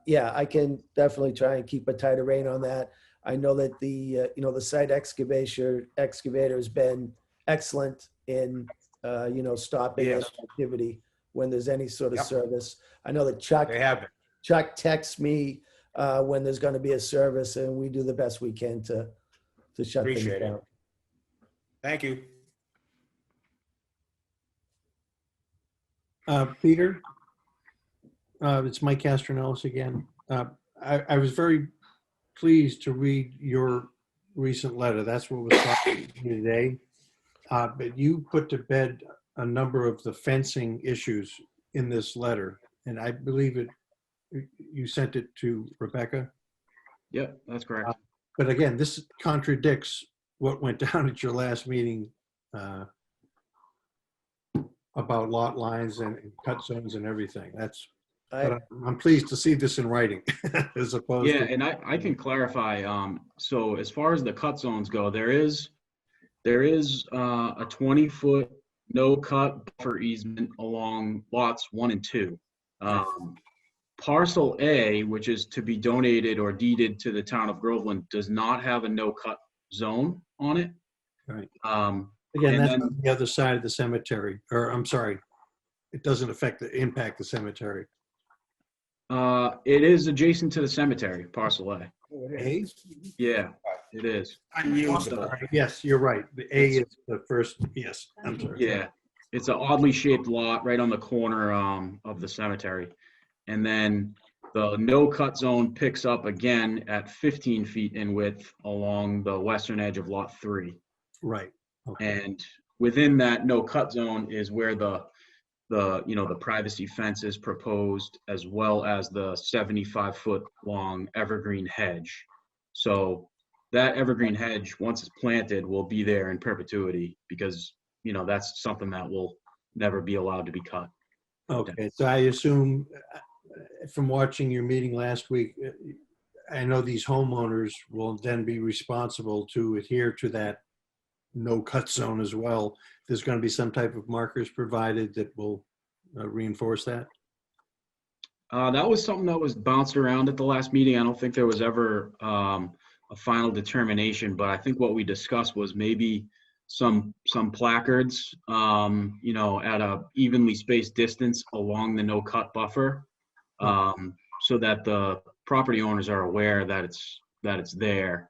yeah, I can definitely try and keep a tighter rein on that. I know that the site excavator has been excellent in, stopping activity when there's any sort of service. I know that Chuck texts me when there's going to be a service, and we do the best we can to shut things down. Thank you. Peter, it's Mike Castronellis again. I was very pleased to read your recent letter. That's what was talking to me today. But you put to bed a number of the fencing issues in this letter, and I believe you sent it to Rebecca. Yep, that's correct. But again, this contradicts what went down at your last meeting about lot lines and cut zones and everything. That's, I, but I'm pleased to see this in writing as opposed Yeah, to. and I can clarify, so as far as the cut zones go, there is a 20-foot no-cut buffer easement along lots 1 and 2. Parcel A, which is to be donated or deeded to the town of Groveland, does not have a no-cut zone on it. Right. and Again, that's then- on the other side of the cemetery, or I'm sorry, it doesn't impact the cemetery. It is adjacent to the cemetery, parcel A. A? Yeah, it is. Unusable. Yes, you're right. The A is the first, yes, I'm sorry. Yeah, it's an oddly shaped lot right on the corner of the cemetery. And then the no-cut zone picks up again at 15 feet in width along the western edge of lot 3. Right. Okay. And within that no-cut zone is where the privacy fence is proposed, as well as the 75-foot long evergreen hedge. So that evergreen hedge, once it's planted, will be there in perpetuity because, that's something that will never be allowed to be cut. Okay, so I assume from watching your meeting last week, I know these homeowners will then be responsible to adhere to that no cut zone as well. There's going to be some type of markers provided that will reinforce that. That was something that was bounced around at the last meeting. I don't think there was ever a final determination, but I think what we discussed was maybe some placards, at a evenly spaced distance along the no cut buffer, so that the property owners are aware that it's there.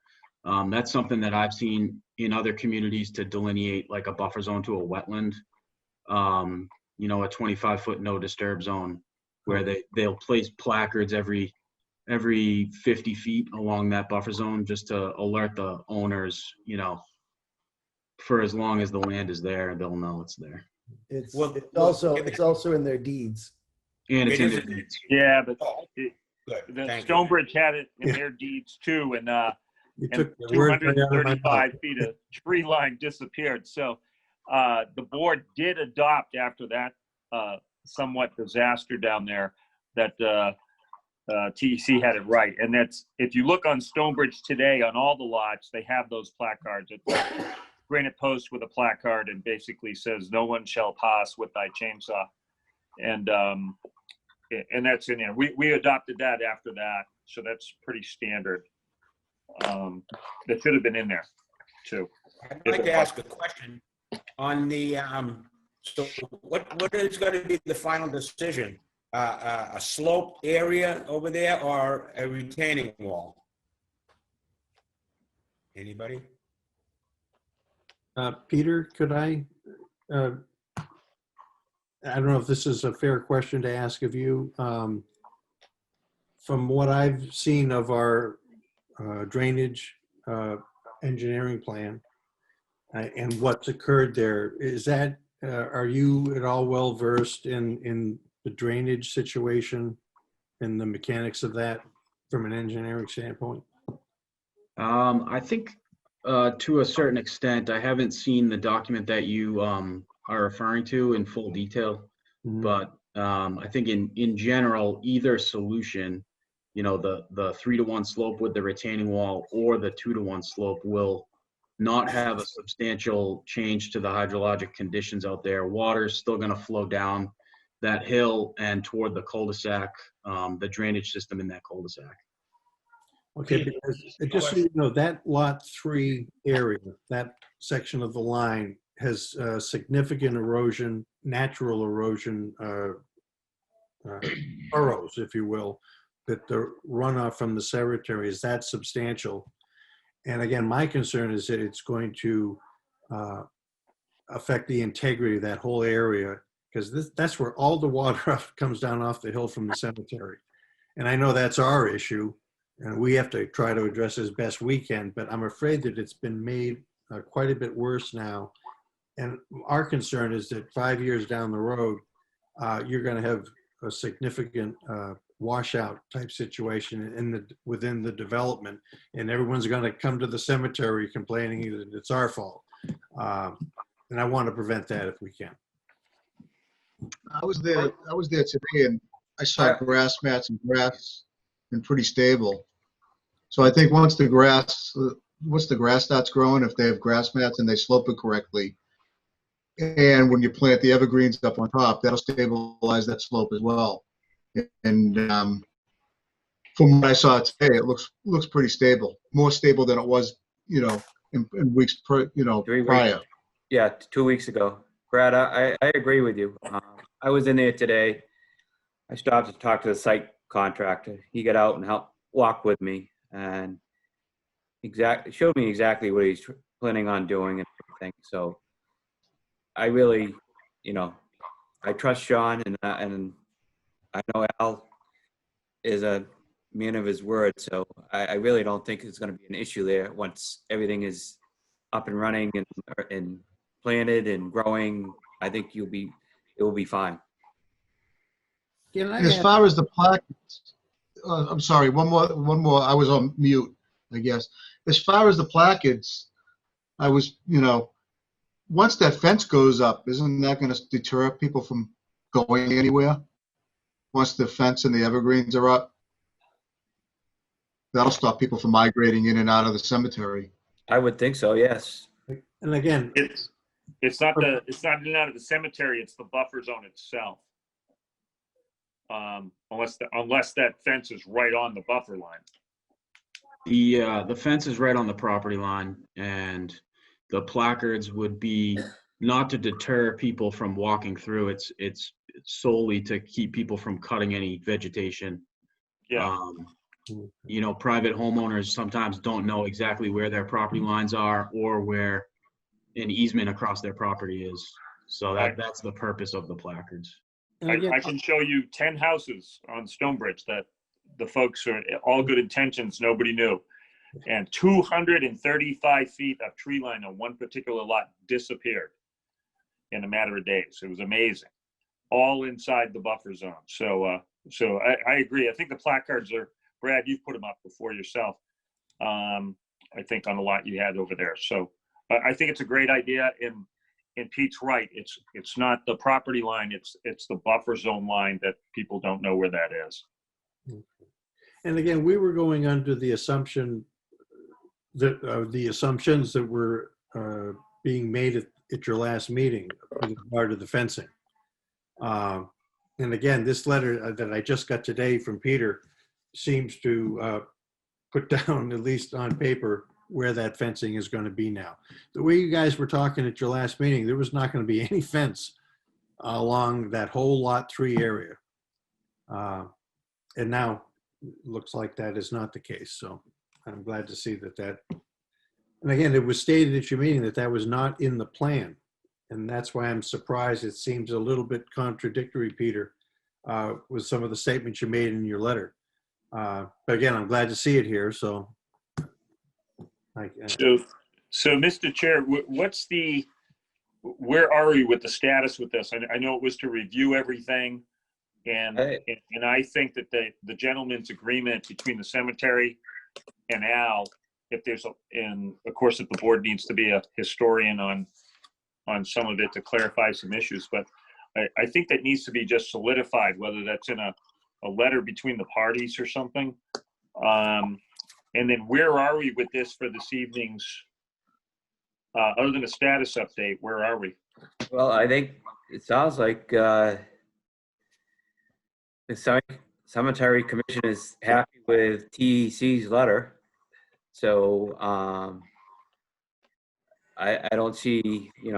That's something that I've seen in other communities to delineate like a buffer zone to a wetland, a 25-foot no disturb zone where they'll place placards every 50 feet along that buffer zone just to alert the owners, for as long as the land is there, they'll know it's there. it's Well, it's also in their deeds. And it's It in is the a- deeds. Yeah, but Good. the Thank you. Stonebridge had it in Yeah. their deeds too, and You and took the word right out of my mouth. 235 feet of tree line disappeared. So the board did adopt after that somewhat disaster down there that TEC had it right. And that's, if you look on Stonebridge today on all the lots, they have those placards. It's a granite post with a placard and basically says, "No one shall pass with thy chainsaw." And that's in there. We adopted that after that. So that's pretty standard. That should have been in there too. I'd like to ask a question on the, so what is going to be the final decision? A sloped area over there or a retaining wall? Anybody? Peter, could I don't know if this is a fair question to ask of you. From what I've seen of our drainage engineering plan and what's occurred there, is that, are you at all well versed in the drainage situation and the mechanics of that from an engineering standpoint? I think to a certain extent, I haven't seen the document that you are referring to in full detail, Mhm. but I think in general, either solution, the 3-to-1 slope with the retaining wall or the 2-to-1 slope will not have a substantial change to the hydrologic conditions out there. Water's still going to flow down that hill and toward the cul-de-sac, the drainage system in that cul-de-sac. Okay, because just so you know, that lot 3 area, that section of the line has significant erosion, natural erosion, furrows, if you will, that the runoff from the cemetery is that substantial. And again, my concern is that it's going to affect the integrity of that whole area, because that's where all the water comes down off the hill from the cemetery. And I know that's our issue, and we have to try to address it as best we can, but I'm afraid that it's been made quite a bit worse now. And our concern is that 5 years down the road, you're going to have a significant washout type situation within the development, and everyone's going to come to the cemetery complaining that it's our fault. And I want to prevent that if we can. I was there today and I saw grass mats and grass and pretty stable. So I think once the grass starts growing, if they have grass mats and they slope it correctly, and when you plant the evergreens up on top, that'll stabilize that slope as well. And from what I saw today, it looks pretty stable, more stable than it was, in weeks prior. Yeah, 2 weeks ago. Brad, I agree with you. I was in there today. I stopped to talk to the site contractor. He got out and helped walk with me and showed me exactly what he's planning on doing and everything. So I really, I trust Sean and I know Al is a man of his word. So I really don't think it's going to be an issue there once everything is up and running and planted and growing. I think it will be fine. Can I And as add- far as the placards, I'm sorry, one more. I was on mute, I guess. As far as the placards, I was, once that fence goes up, isn't that going to deter people from going anywhere? Once the fence and the evergreens are up, that'll stop people from migrating in and out of the cemetery. I would think so, yes. And again, It's not in and out of the cemetery, it's the buffer zone itself. Unless that fence is right on the buffer line. The fence is right on the property line, and the placards would be not to deter people from walking through. It's solely to keep people from cutting any vegetation. Yeah. Private homeowners sometimes don't know exactly where their property lines are or where an easement across their property is. So that's the purpose of the placards. I can show you 10 houses on Stonebridge that the folks are all good intentions, nobody knew. And 235 feet of tree line on one particular lot disappeared in a matter of days. It was amazing. All inside the buffer zone. So I agree. I think the placards are, Brad, you've put them up before yourself. I think on the lot you had over there. So I think it's a great idea. And Pete's right. It's not the property line. It's the buffer zone line that people don't know where that is. and again, we were going under the assumption that the assumptions that were being made at your last meeting with regard to the fencing. And again, this letter that I just got today from Peter seems to put down, at least on paper, where that fencing is going to be now. The way you guys were talking at your last meeting, there was not going to be any fence along that whole lot 3 area. And now it looks like that is not the case. So I'm glad to see that. And again, it was stated at your meeting that was not in the plan. And that's why I'm surprised. It seems a little bit contradictory, Peter, with some of the statements you made in your letter. But again, I'm glad to see it here. So Mr. Chair, where are we with the status with this? I know it was to review everything, and I think that the gentleman's agreement between the cemetery and Al, if of course, if the board needs to be a historian on some of it to clarify some issues, but I think that needs to be just solidified, whether that's in a letter between the parties or something. And then where are we with this for this evening's, other than a status update, where are we? Well, I think it sounds like the Cemetery Commission is happy with TEC's letter. So I don't see, as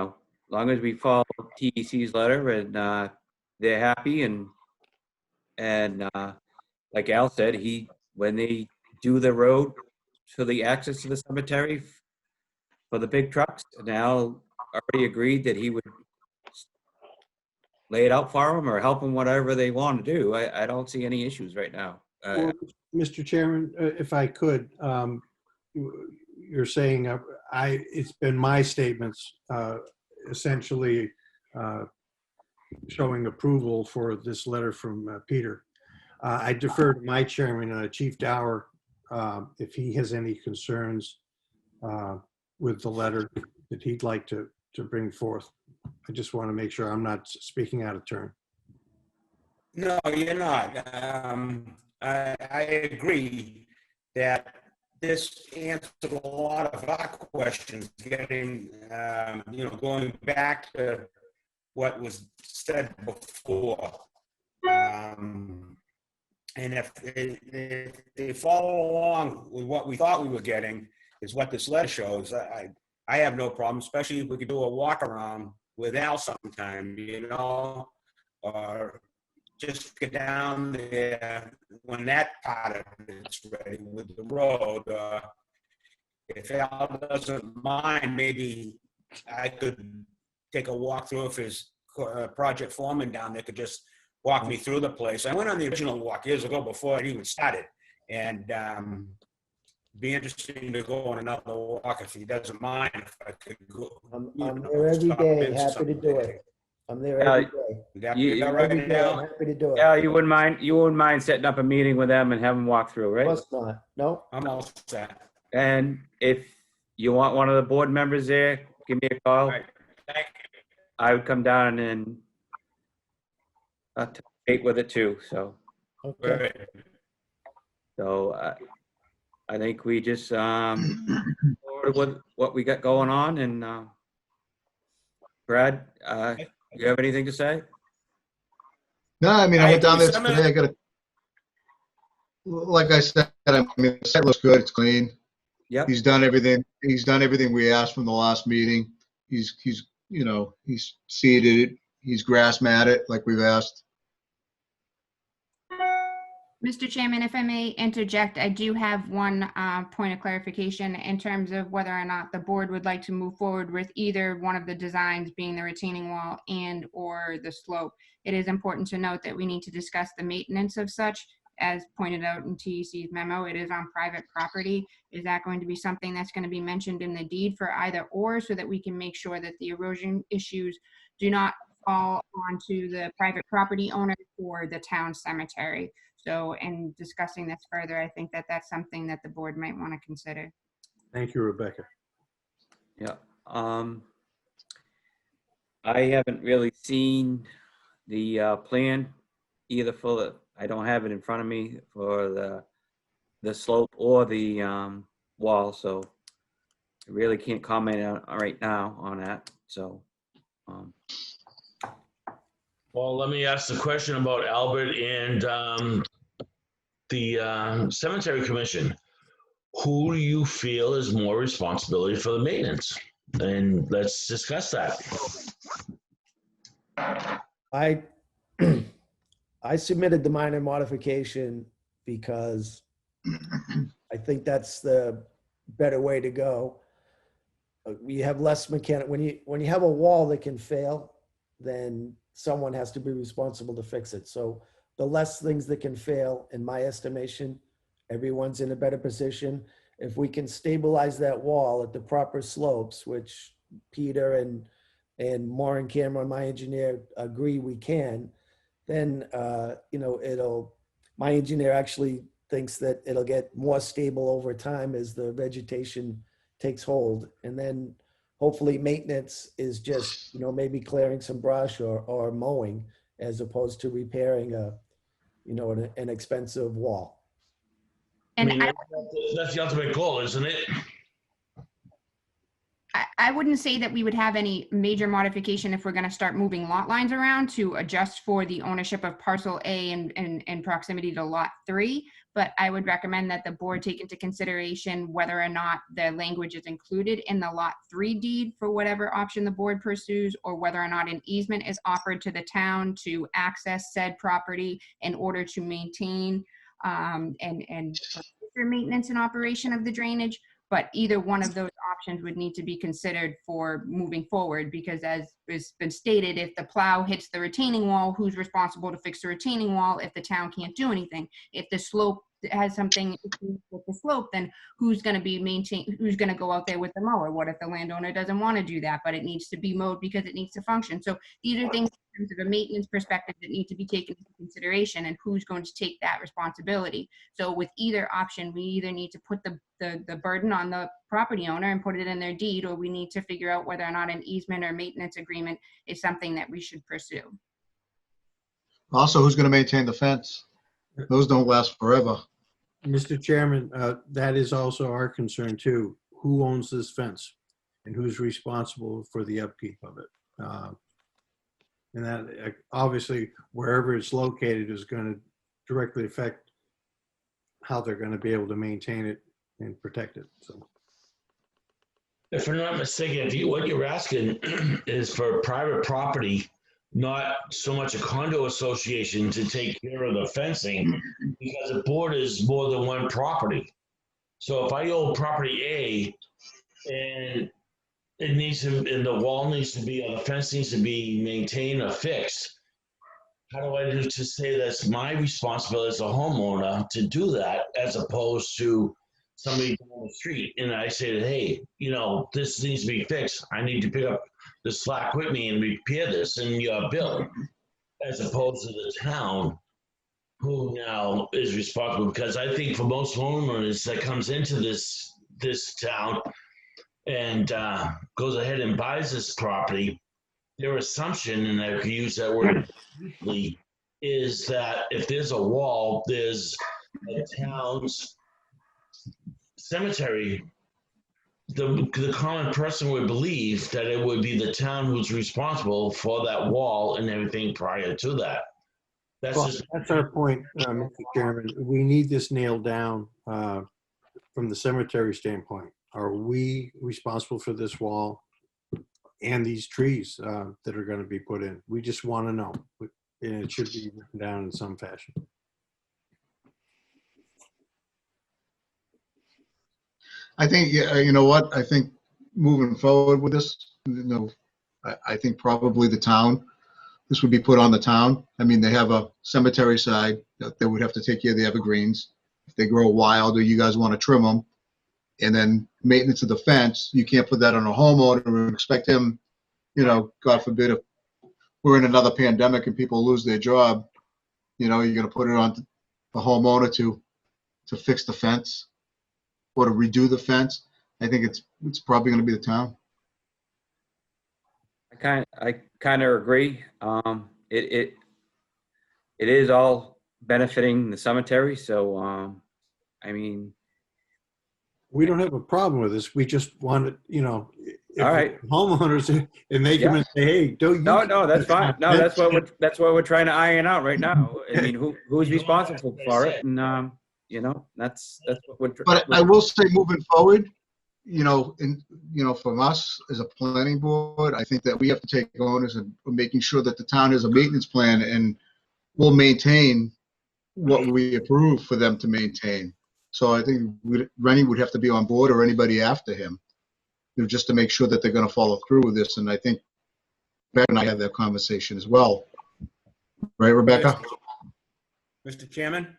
long as we follow TEC's letter and they're happy and like Al said, when they do the road to the access to the cemetery for the big trucks, and Al already agreed that he would lay it out for them or help them whatever they want to do. I don't see any issues right now. Well, Mr. Chairman, if I could, you're saying it's been my statements essentially showing approval for this letter from Peter. I defer to my chairman, Chief Dower, if he has any concerns with the letter that he'd like to to bring forth. I just want to make sure I'm not speaking out of turn. No, you're not. I agree that this answered a lot of our questions, getting, going back to what was said before. And if they follow along with what we thought we were getting, is what this letter shows, I have no problem, especially if we could do a walk around with Al sometime, or just get down there when that part of it's ready with the road. If Al doesn't mind, maybe I could take a walk through if his project foreman down there could just walk me through the place. I went on the original walk years ago before it even started, and be interesting to go on another walk if he doesn't mind. If I could go, I'm there every day, happy to do it. I'm there every day. You all right Every day, I'm now? happy to do it. Yeah, you wouldn't mind setting up a meeting with them and have them walk through, Of right? course not. No, I'm all set. And if you want one of the board members there, give me a call. All right. Thank you. I would come down and take with it too. So, okay. I think we just forward with what we got going on. And Brad, you have anything to say? No, I mean, I went down there Some today. I got to, like I said, I mean, the site looks good. It's clean. Yep. He's done everything. He's done everything we asked from the last meeting. He's seeded it. He's grass matted like we've asked. Mr. Chairman, if I may interject, I do have one point of clarification in terms of whether or not the board would like to move forward with either one of the designs, being the retaining wall and or the slope. It is important to note that we need to discuss the maintenance of such. As pointed out in TEC's memo, it is on private property. Is that going to be something that's going to be mentioned in the deed for either or, so that we can make sure that the erosion issues do not fall onto the private property owner or the town cemetery? So in discussing this further, I think that that's something that the board might want to consider. Thank you, Rebecca. Yeah. I haven't really seen the plan either for the, I don't have it in front of me for the slope or the wall, so I really can't comment on right now on that. So. Well, let me ask the question about Albert and the cemetery commission. Who do you feel is more responsibility for the maintenance? And let's discuss that. I submitted the minor modification because I think that's the better way to go. You have less mechanic, when you have a wall that can fail, then someone has to be responsible to fix it. So the less things that can fail, in my estimation, everyone's in a better position. If we can stabilize that wall at the proper slopes, which Peter and Maureen Cameron, my engineer, agree we can, then my engineer actually thinks that it'll get more stable over time as the vegetation takes hold. And then hopefully maintenance is just, maybe clearing some brush or mowing, as opposed to repairing an expensive wall. And I mean, that's the ultimate goal, isn't it? I wouldn't say that we would have any major modification if we're going to start moving lot lines around to adjust for the ownership of parcel A and proximity to lot 3. But I would recommend that the board take into consideration whether or not the language is included in the lot 3 deed for whatever option the board pursues, or whether or not an easement is offered to the town to access said property in order to maintain and for maintenance and operation of the drainage. But either one of those options would need to be considered for moving forward, because as has been stated, if the plow hits the retaining wall, who's responsible to fix the retaining wall if the town can't do anything? If the slope has something with the slope, then who's going to go out there with the mower? What if the landowner doesn't want to do that, but it needs to be mowed because it needs to function? So these are things in terms of a maintenance perspective that need to be taken into consideration, and who's going to take that responsibility. So with either option, we either need to put the burden on the property owner and put it in their deed, or we need to figure out whether or not an easement or maintenance agreement is something that we should pursue. Also, who's going to maintain the fence? Those don't last forever. Mr. Chairman, that is also our concern too. Who owns this fence and who's responsible for the upkeep of it? And that obviously wherever it's located is going to directly affect how they're going to be able to maintain it and protect it. So, If I'm not mistaken, what you're asking is for private property, not so much a condo association to take care of the fencing, because it borders more than one property. So if I own property A and it needs to, and the wall needs to be, or the fence needs to be maintained or fixed, how do I do to say that's my responsibility as a homeowner to do that, as opposed to somebody down the street and I say that, hey, this needs to be fixed. I need to pick up the slack with me and repair this in your bill, as opposed to the town who now is responsible. Because I think for most homeowners that comes into this town and goes ahead and buys this property, their assumption, and I could use that word, is that if there's a wall, there's a town's cemetery. The common person would believe that it would be the town who's responsible for that wall and everything prior to that. That's our point, Mr. Chairman. We need this nailed down from the cemetery standpoint. Are we responsible for this wall and these trees that are going to be put in? We just want to know, and it should be written down in some fashion. I think, you know what? I think moving forward with this, I think probably the town, this would be put on the town. I mean, they have a cemetery side that they would have to take care of the evergreens. If they grow wild or you guys want to trim them, and then maintenance of the fence, you can't put that on a homeowner and expect him, God forbid, if we're in another pandemic and people lose their job, you're going to put it on the homeowner to fix the fence or to redo the fence. I think it's probably going to be the town. I kind of agree. It is all benefiting the cemetery. So, I mean, we don't have a problem with this. We just want it, if all right, homeowners, and they come and say, hey, don't you? No, that's fine. No, that's what we're trying to iron out right now. I mean, who's responsible for it? And, that's what we're. But I will say, moving forward, from us as a planning board, I think that we have to take onus of making sure that the town has a maintenance plan and will maintain what we approve for them to maintain. So I think Rennie would have to be on board, or anybody after him, just to make sure that they're going to follow through with this. And I think Rebecca and I had that conversation as well. Right, Rebecca? Mr. Chairman?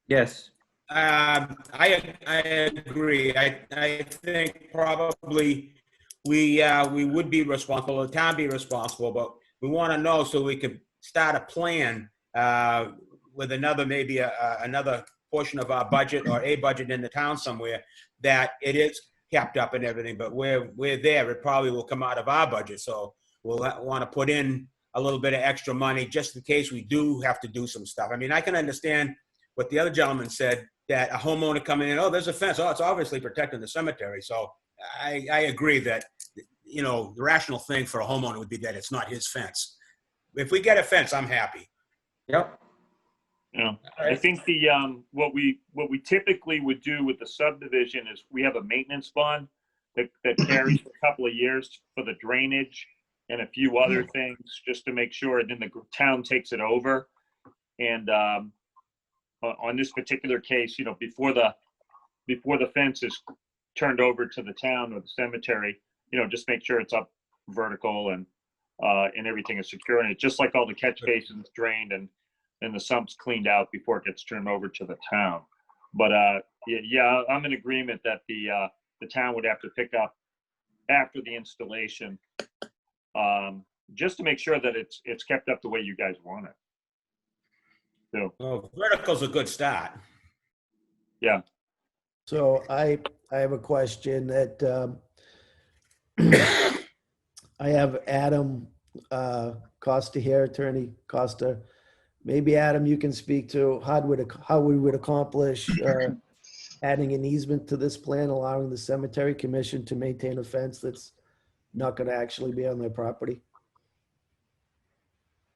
Yes. I agree. I think probably we would be responsible, the town be responsible, but we want to know so we could start a plan with maybe another portion of our budget or a budget in the town somewhere that it is kept up and everything, but we're there. It probably will come out of our budget. So we'll want to put in a little bit of extra money just in case we do have to do some stuff. I mean, I can understand what the other gentleman said, that a homeowner coming in, oh, there's a fence. Oh, it's obviously protecting the cemetery. So I agree that, the rational thing for a homeowner would be that it's not his fence. If we get a fence, I'm happy. Yep. Yeah, I think what we typically would do with the subdivision is we have a maintenance bond that carries for a couple of years for the drainage and a few other things, just to make sure. And then the town takes it over. And on this particular case, before the fence is turned over to the town or the cemetery, just make sure it's up vertical and everything is secure. And it's just like all the catch basins drained and the sumps cleaned out before it gets turned over to the town. But yeah, I'm in agreement that the town would have to pick up after the installation just to make sure that it's kept up the way you guys want it. So, Well, vertical's a good start. yeah. So I have a question that I have Adam Costa here, Attorney Costa. Maybe Adam, you can speak to how we would accomplish adding an easement to this plan, allowing the cemetery commission to maintain a fence that's not going to actually be on their property.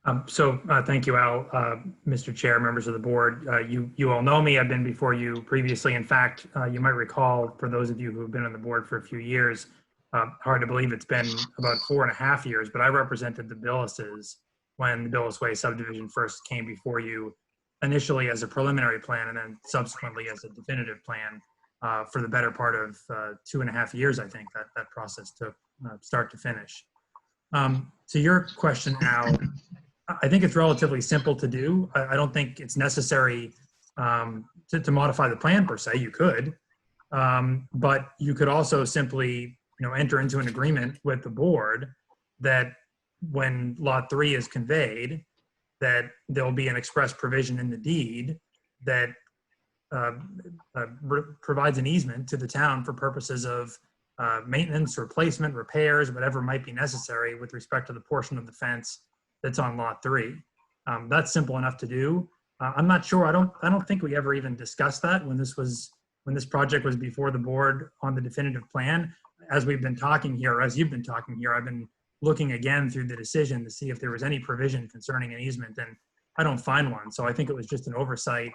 Thank you, Al, Mr. Chair, members of the board. You all know me. I've been before you previously. In fact, you might recall, for those of you who have been on the board for a few years, hard to believe it's been about 4.5 years, but I represented the Billises when the Billis Way subdivision first came before you, initially as a preliminary plan and then subsequently as a definitive plan for the better part of 2.5 years, I think, that process took start to finish. To your question, Al, I think it's relatively simple to do. I don't think it's necessary to modify the plan per se. You could, but you could also simply, enter into an agreement with the board that when Lot 3 is conveyed, that there'll be an express provision in the deed that provides an easement to the town for purposes of maintenance, replacement, repairs, whatever might be necessary with respect to the portion of the fence that's on Lot 3. That's simple enough to do. I'm not sure. I don't think we ever even discussed that when this project was before the board on the definitive plan. As we've been talking here, or as you've been talking here, I've been looking again through the decision to see if there was any provision concerning an easement, and I don't find one. So I think it was just an oversight,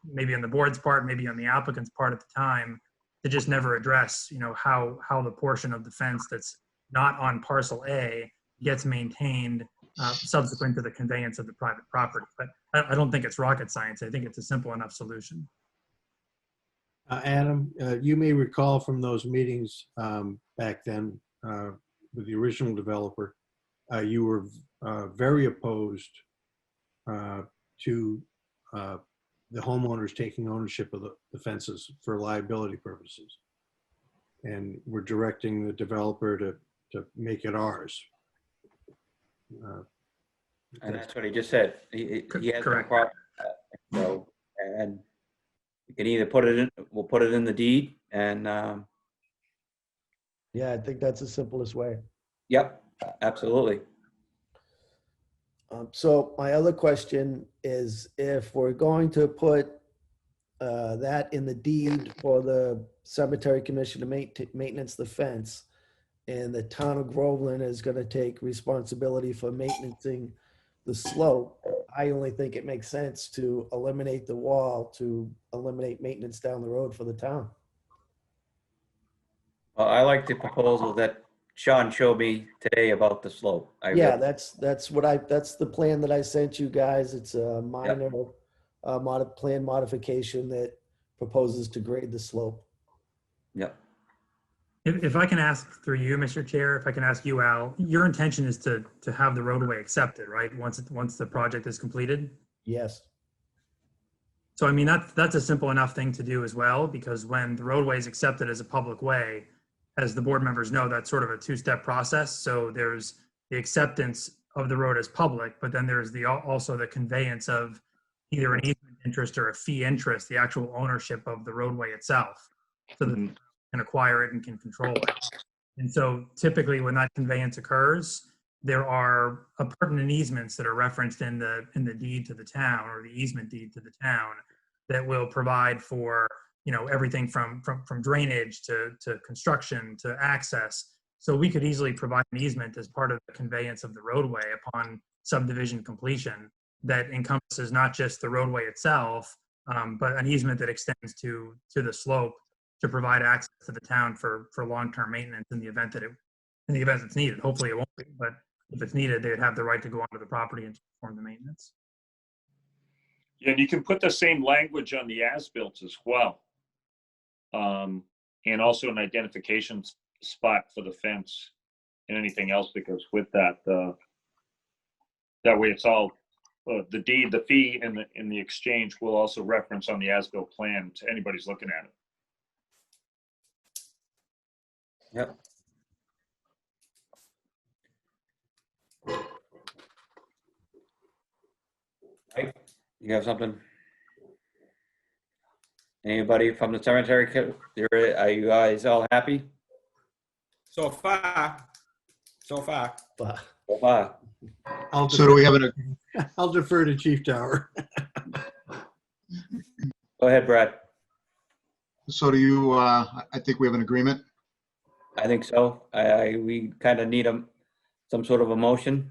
maybe on the board's part, maybe on the applicant's part at the time, to just never address, how the portion of the fence that's not on parcel A gets maintained subsequent to the conveyance of the private property. But I don't think it's rocket science. I think it's a simple enough solution. Adam, you may recall from those meetings back then with the original developer, you were very opposed to the homeowners taking ownership of the fences for liability purposes. And we're directing the developer to make it ours. And that's what he just said. He has no Correct. problem with that. So, and you can either put it in, we'll put it in the deed and, Yeah, I think that's the simplest way. yep, absolutely. So my other question is, if we're going to put that in the deed for the cemetery commission to maintenance the fence, and the town of Groveland is going to take responsibility for maintaining the slope, I only think it makes sense to eliminate the wall to eliminate maintenance down the road for the town. Well, I like the proposal that Sean showed me today about the slope. Yeah, that's the plan that I sent you guys. It's a minor plan modification that proposes to grade the slope. Yep. If I can ask through you, Mr. Chair, if I can ask you, Al, your intention is to have the roadway accepted, right? Once the project is completed? Yes. So, I mean, that's a simple enough thing to do as well, because when the roadway is accepted as a public way, as the board members know, that's sort of a two-step process. So there's the acceptance of the road as public, but then there's also the conveyance of either an easement interest or a fee interest, the actual ownership of the roadway itself, so that can acquire it and can control it. And so typically when that conveyance occurs, there are appurtenant easements that are referenced in the deed to the town, or the easement deed to the town, that will provide for, everything from drainage to construction to access. So we could easily provide an easement as part of the conveyance of the roadway upon subdivision completion that encompasses not just the roadway itself, but an easement that extends to the slope to provide access to the town for long-term maintenance in the event it's needed. Hopefully it won't be, but if it's needed, they would have the right to go onto the property and perform the maintenance. Yeah, and you can put the same language on the as-built as well. And also an identification spot for the fence and anything else that goes with that. That way it's all, the deed, the fee, and the exchange will also reference on the as-built plan to anybody's looking at it. Yep. You have something? Anybody from the cemetery? Are you guys all happy? So far, so far. But So far? I'll So do we have I'll defer to Chief Tower. Go ahead, Brad. so do you, I think we have an agreement. I think so. We kind of need some sort of a motion.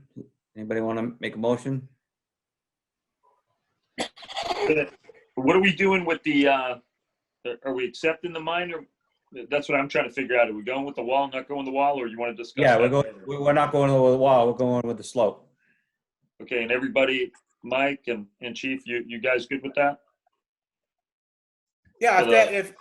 Anybody want to make a motion? What are we doing with the, are we accepting the minor? That's what I'm trying to figure out. Are we going with the wall, not going the wall, or you want to discuss Yeah, that? we're not going over the wall. We're going with the slope. Okay, and everybody, Mike and Chief, you guys good with that? Yeah, So if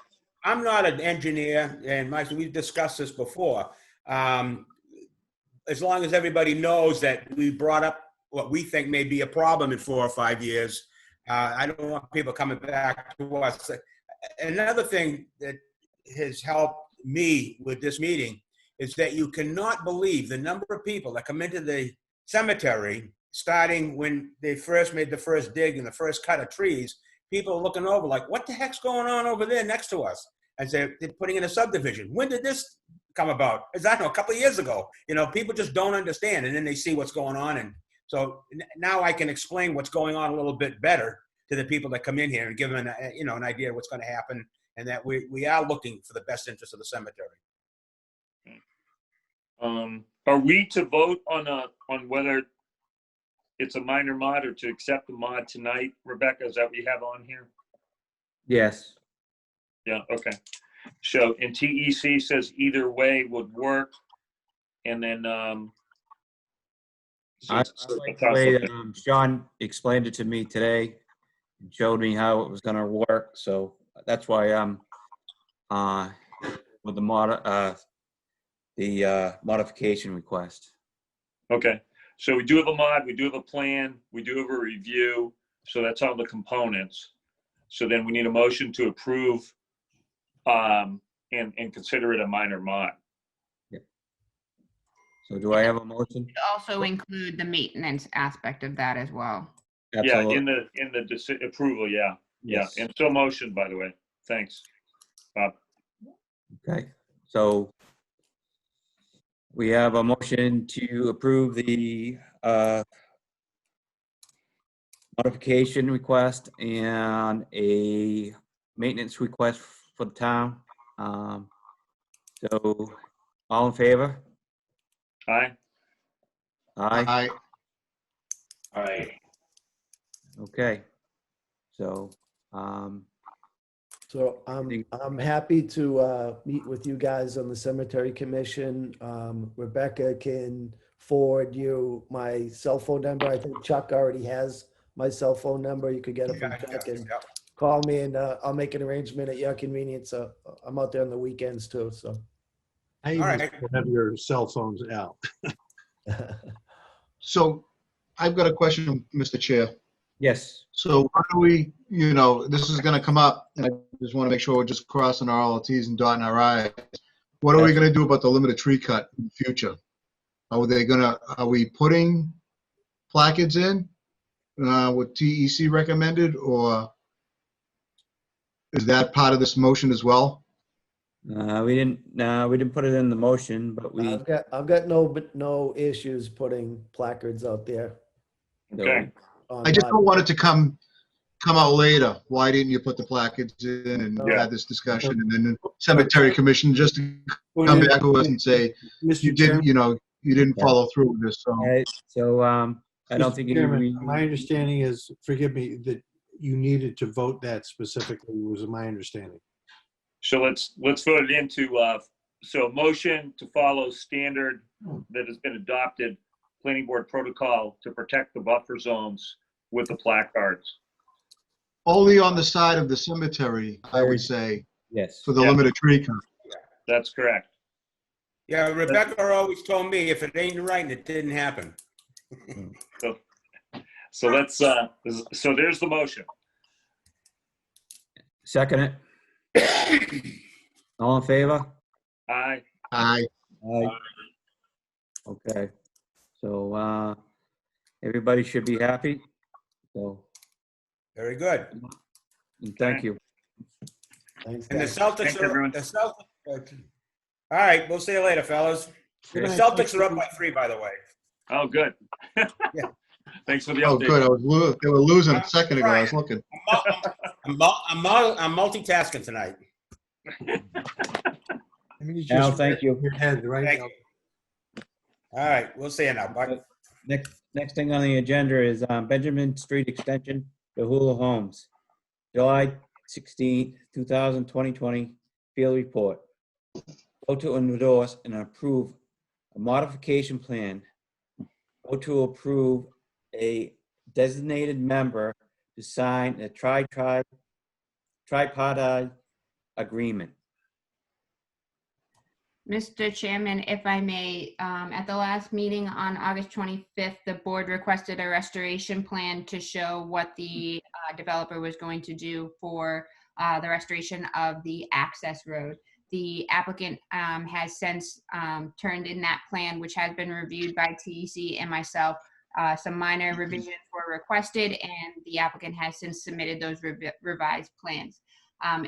I'm not an engineer, and Mike, we've discussed this before. As long as everybody knows that we brought up what we think may be a problem in 4 or 5 years, I don't want people coming back to us. Another thing that has helped me with this meeting is that you cannot believe the number of people that come into the cemetery, starting when they first made the first dig and the first cut of trees. People are looking over like, what the heck's going on over there next to us? And they're putting in a subdivision. When did this come about? As I know, a couple of years ago. You know, people just don't understand, and then they see what's going on. And so now I can explain what's going on a little bit better to the people that come in here and give them an idea of what's going to happen, and that we are looking for the best interest of the cemetery. Are we to vote on whether it's a minor mod or to accept the mod tonight, Rebecca? Is that what you have on here? Yes. Yeah, okay. So, and TEC says either way would work. And then, so I it's- like the way Sean explained it to me today and showed me how it was going to work. So that's why I'm with the modification request. okay. So we do have a mod, we do have a plan, we do have a review. So that's all the components. So then we need a motion to approve and consider it a minor mod. So do I have a motion? Also include the maintenance aspect of that as well. Absolutely. Yeah, in the approval, yeah. Yes. Yeah, and so motion, by the way. Thanks, Bob. Okay. So we have a motion to approve the modification request and a maintenance request for the town. So all in favor? Aye. Aye. I, Aye. Okay. So, So I'm happy to meet with you guys on the cemetery commission. Rebecca can forward you my cell phone number. I think Chuck already has my cell phone number. You could get it from Chuck and call me, and I'll make an arrangement at your convenience. I'm out there on the weekends too, so. I All even right. have your cell phones out. so I've got a question, Mr. Chair. yes. So how do we, this is going to come up, and I just want to make sure we're just crossing all the Ts and dotting our Is. What are we going to do about the limited tree cut in the future? Are we putting placards in what TEC recommended, or is that part of this motion as well? We didn't put it in the motion, but we. I've got no issues putting placards out there. Okay. I just don't want it to come out later. Why didn't you put the placards in and Yeah. have this discussion, and then the cemetery commission just to Well, come back to us and say Mr. you Chairman, didn't follow through with this. So So I don't Mr. think Chairman, my understanding is, forgive me, that you needed to vote that specifically, was my understanding. So let's vote it into, so a motion to follow standard that has been adopted, planning board protocol to protect the buffer zones with the placards. only on the side of the cemetery, I would say, yes. for the Yeah. limited tree cut. That's correct. Yeah, Rebecca always told me if it ain't right, it didn't happen. So let's, so there's the motion. Second it. All in favor? Aye. Aye. Aye. Okay. So everybody should be happy. So Very good. And thank you. Thanks, And the guys. Celtics Thanks, are, everyone. the Celtics. All right, we'll see you later, fellas. The Good night. Celtics are up by 3, by the way. Oh, good. Yeah. Thanks for the Oh, update. good. They were losing a second ago. I was Trying. looking. I'm multitasking tonight. I mean, you Al, just thank you. your head right Thank now. you. All right, we'll see you now. Bye. Next thing on the agenda is Benjamin Street Extension to Hula Homes. July 16th, 2020 field report. Vote to endorse and approve a modification plan. Vote to approve a designated member to sign a tripartite agreement. Mr. Chairman, if I may, at the last meeting on August 25th, the board requested a restoration plan to show what the developer was going to do for the restoration of the access road. The applicant has since turned in that plan, which has been reviewed by TEC and myself. Some minor revisions were requested, and the applicant has since submitted those revised plans.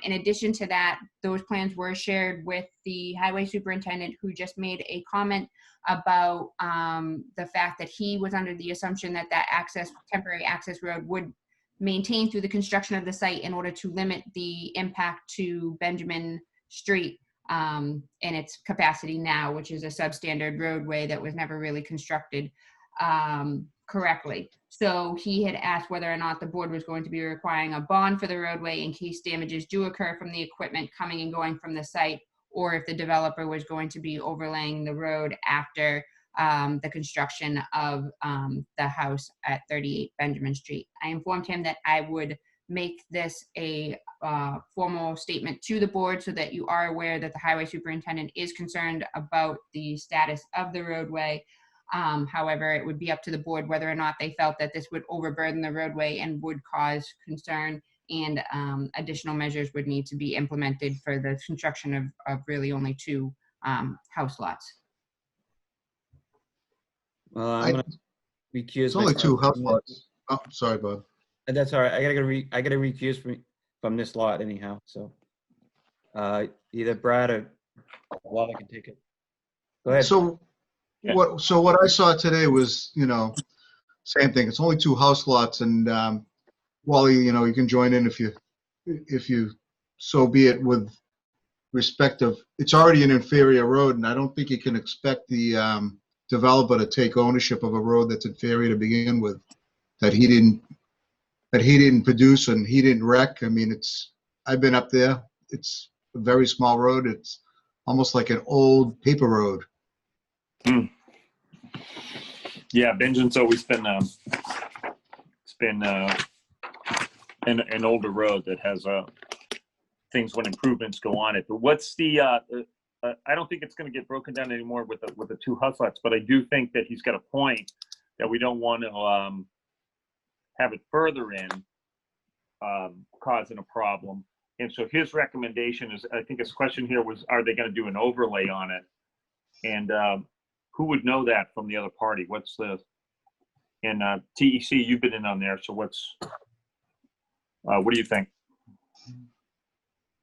In addition to that, those plans were shared with the highway superintendent, who just made a comment about the fact that he was under the assumption that temporary access road would maintain through the construction of the site in order to limit the impact to Benjamin Street in its capacity now, which is a substandard roadway that was never really constructed correctly. So he had asked whether or not the board was going to be requiring a bond for the roadway in case damages do occur from the equipment coming and going from the site, or if the developer was going to be overlaying the road after the construction of the house at 38 Benjamin Street. I informed him that I would make this a formal statement to the board so that you are aware that the highway superintendent is concerned about the status of the roadway. However, it would be up to the board whether or not they felt that this would overburden the roadway and would cause concern, and additional measures would need to be implemented for the construction of really only 2 house lots. Well, I'm going to recuse It's only myself 2 house from lots. Oh, sorry, Bob. that. That's all right. I gotta recuse from this lot anyhow. So either Brad or Wally can take it. Go ahead. So what I saw today was, same thing. It's only 2 house lots, and Wally, you can join in if you so be it, with respect of, it's already an inferior road, and I don't think you can expect the developer to take ownership of a road that's inferior to begin with, that he didn't produce and he didn't wreck. I mean, I've been up there. It's a very small road. It's almost like an old paper road. Yeah, Benjamin's always been it's been an older road that has things when improvements go on it. But what's the I don't think it's going to get broken down anymore with the 2 house lots, but I do think that he's got a point that we don't want to have it further in causing a problem. And so his recommendation is, I think his question here was, are they going to do an overlay on it? And who would know that from the other party? What's the, and TEC, you've been in on there, so what do you think?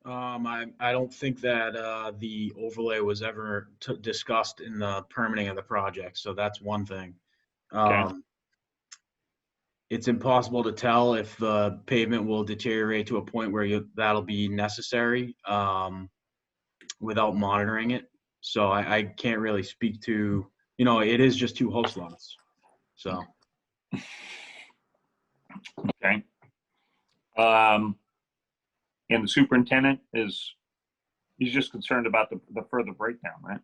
I don't think that the overlay was ever discussed in the permitting of the project, so that's one thing. Okay. It's impossible to tell if the pavement will deteriorate to a point where that'll be necessary without monitoring it. So I can't really speak to, it is just 2 host lots. So. Okay. And the superintendent he's just concerned about the further breakdown, right?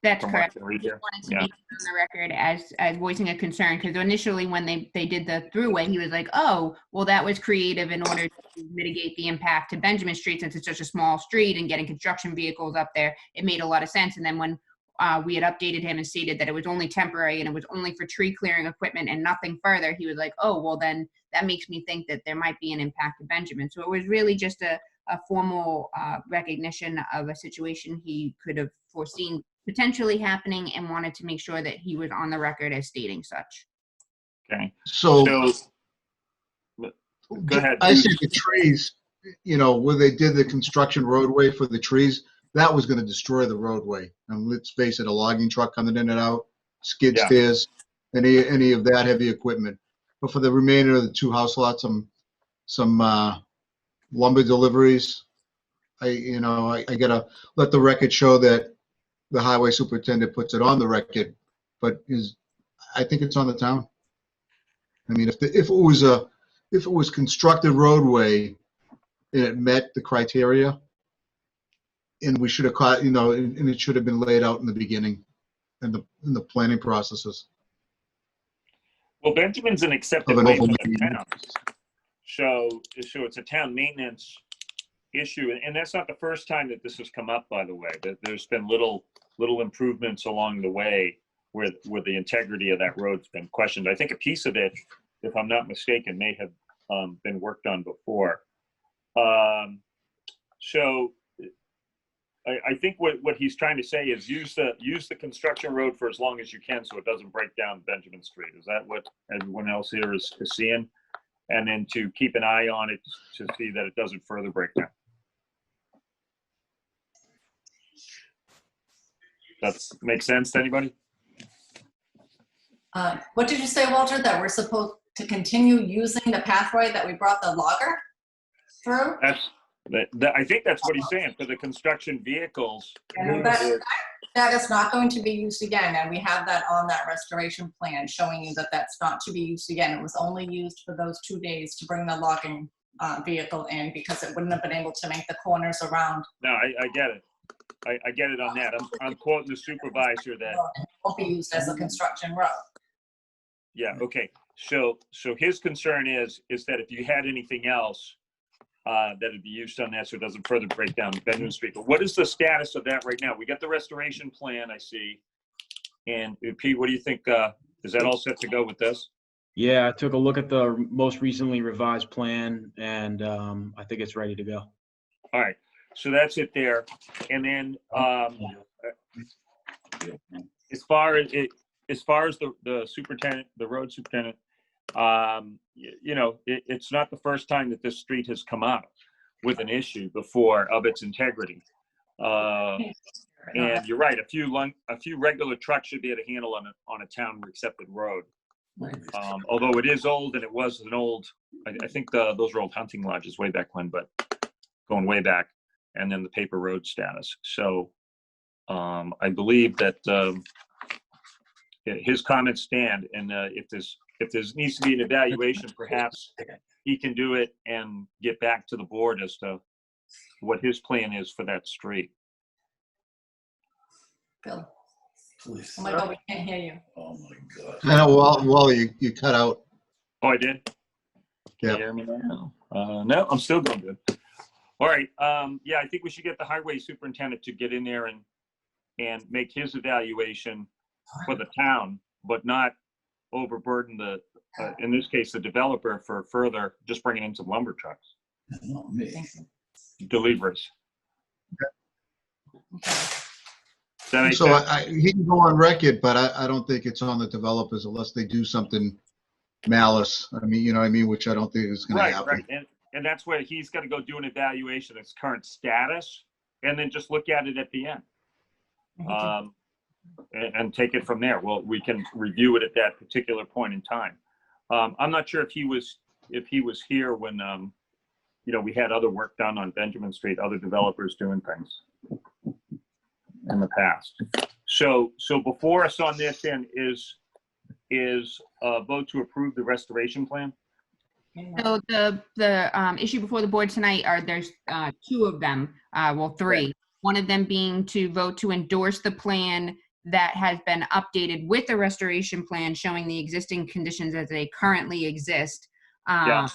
That's From correct. what I read here. Wanted to be on the record as voicing a concern, because initially when they did the throughway, he was like, oh, well, that was creative in order to mitigate the impact to Benjamin Street, since it's such a small street and getting construction vehicles up there. It made a lot of sense. And then when we had updated him and stated that it was only temporary and it was only for tree clearing equipment and nothing further, he was like, oh, well, then that makes me think that there might be an impact to Benjamin. So it was really just a formal recognition of a situation he could have foreseen potentially happening and wanted to make sure that he was on the record as stating such. Okay. So Go ahead. I see the trees, where they did the construction roadway for the trees, that was gonna destroy the roadway. And let's face it, a logging truck coming in and out, skid Yeah. steers, any of that heavy equipment. But for the remainder of the two house lots, some lumber deliveries, I gotta let the record show that the highway superintendent puts it on the record, but I think it's on the town. I mean, if it was constructed roadway and it met the criteria, and we should have caught, and it should have been laid out in the beginning, in the planning processes. Well, Benjamin's an accepted Of an way for open the meeting. town. So it's a town maintenance issue, and that's not the first time that this has come up, by the way. There's been little improvements along the way where the integrity of that road's been questioned. I think a piece of it, if I'm not mistaken, may have been worked on before. So I think what he's trying to say is use the construction road for as long as you can so it doesn't break down Benjamin Street. Is that what everyone else here is seeing? And then to keep an eye on it to see that it doesn't further break down. That makes sense to anybody? What did you say, Walter, that we're supposed to continue using the pathway that we brought the logger through? I think that's what he's saying for the construction vehicles. And that is not going to be used again, and we have that on that restoration plan showing you that that's not to be used again. It was only used for those 2 days to bring the logging vehicle in because it wouldn't have been able to make the corners around. No, I get it. I get it on that. I'm quoting the supervisor that It won't be used as a construction road. yeah, okay. So his concern is that if you had anything else, that it'd be used on that so it doesn't further break down Benjamin Street. But what is the status of that right now? We got the restoration plan, I see. And Pete, what do you think? Is that all set to go with this? Yeah, I took a look at the most recently revised plan, and I think it's ready to go. All right, so that's it there. And then as far as the superintendent, the road superintendent, it's not the first time that this street has come up with an issue before of its integrity. And you're right, a few regular trucks should be able to handle on a town accepted road. Although it is old and it was an old, I think those were old hunting lodges way back when, but going way back, and then the paper road status. So I believe that his comments stand, and if there needs to be an evaluation, perhaps he can do it and get back to the board as to what his plan is for that street. Bill. Please. Oh my God, we can't hear you. Oh my God. I know, Wally, you cut out. Oh, I did? Can Yeah. you hear me now? No, I'm still going good. All right. Yeah, I think we should get the highway superintendent to get in there and make his evaluation for the town, but not overburden in this case, the developer for further just bringing in some lumber trucks. Not me. Deliveries. Okay. Does that make So sense? he can go on record, but I don't think it's on the developers unless they do something malice. I mean, you know what I mean? Which I don't think is going to happen. Right. And that's where he's got to go do an evaluation of its current status and then just look at it at the end. And take it from there. Well, we can review it at that particular point in time. I'm not sure if he was here when we had other work done on Benjamin Street, other developers doing things in the past. So before us on this end is a vote to approve the restoration plan. So the issue before the board tonight there's two of them, three. One of them being to vote to endorse the plan that has been updated with the restoration plan showing the existing conditions as they currently exist, as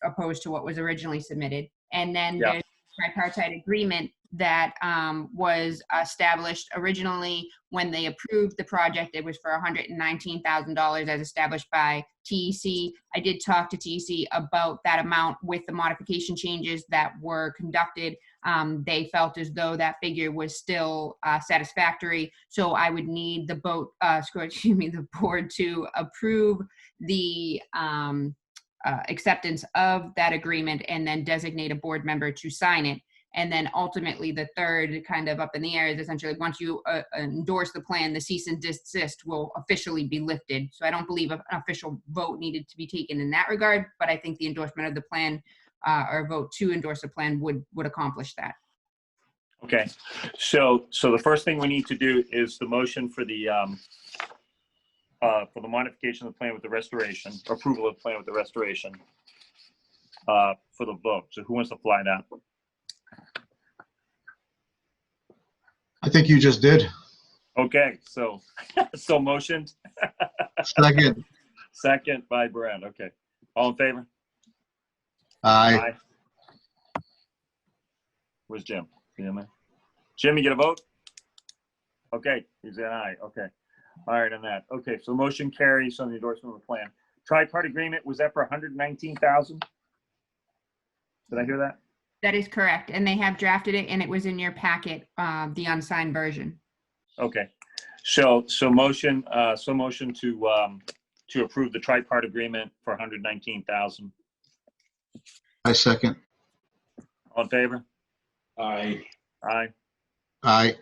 opposed to what was originally submitted. And then there's a tripartite agreement that was established originally when they approved the project. It was for $119,000 as established by TEC. I did talk to TEC about that amount with the modification changes that were conducted. They felt as though that figure was still satisfactory. So I would need the board to approve the acceptance of that agreement and then designate a board member to sign it. And then ultimately, the third kind of up in the air is essentially once you endorse the plan, the cease and desist will officially be lifted. So I don't believe an official vote needed to be taken in that regard, but I think the endorsement of the plan or vote to endorse the plan would accomplish that. Okay, so the first thing we need to do is the motion for the modification of the plan with the restoration, approval of the plan with the restoration for the vote. So who wants to fly that? I think you just did. Okay, so motioned. Second. Second by Brad. Okay, all in favor? Aye. Where's Jim? Jim, you get a vote? Okay, he's an aye. Okay. All right, on that. Okay, so motion carries on the endorsement of the plan. Tri-part agreement, was that for 119,000? Did I hear that? That is correct. And they have drafted it and it was in your packet, the unsigned version. Okay. So motion to approve the tri-part agreement for 119,000. I second. All in favor? Aye. Aye. Aye.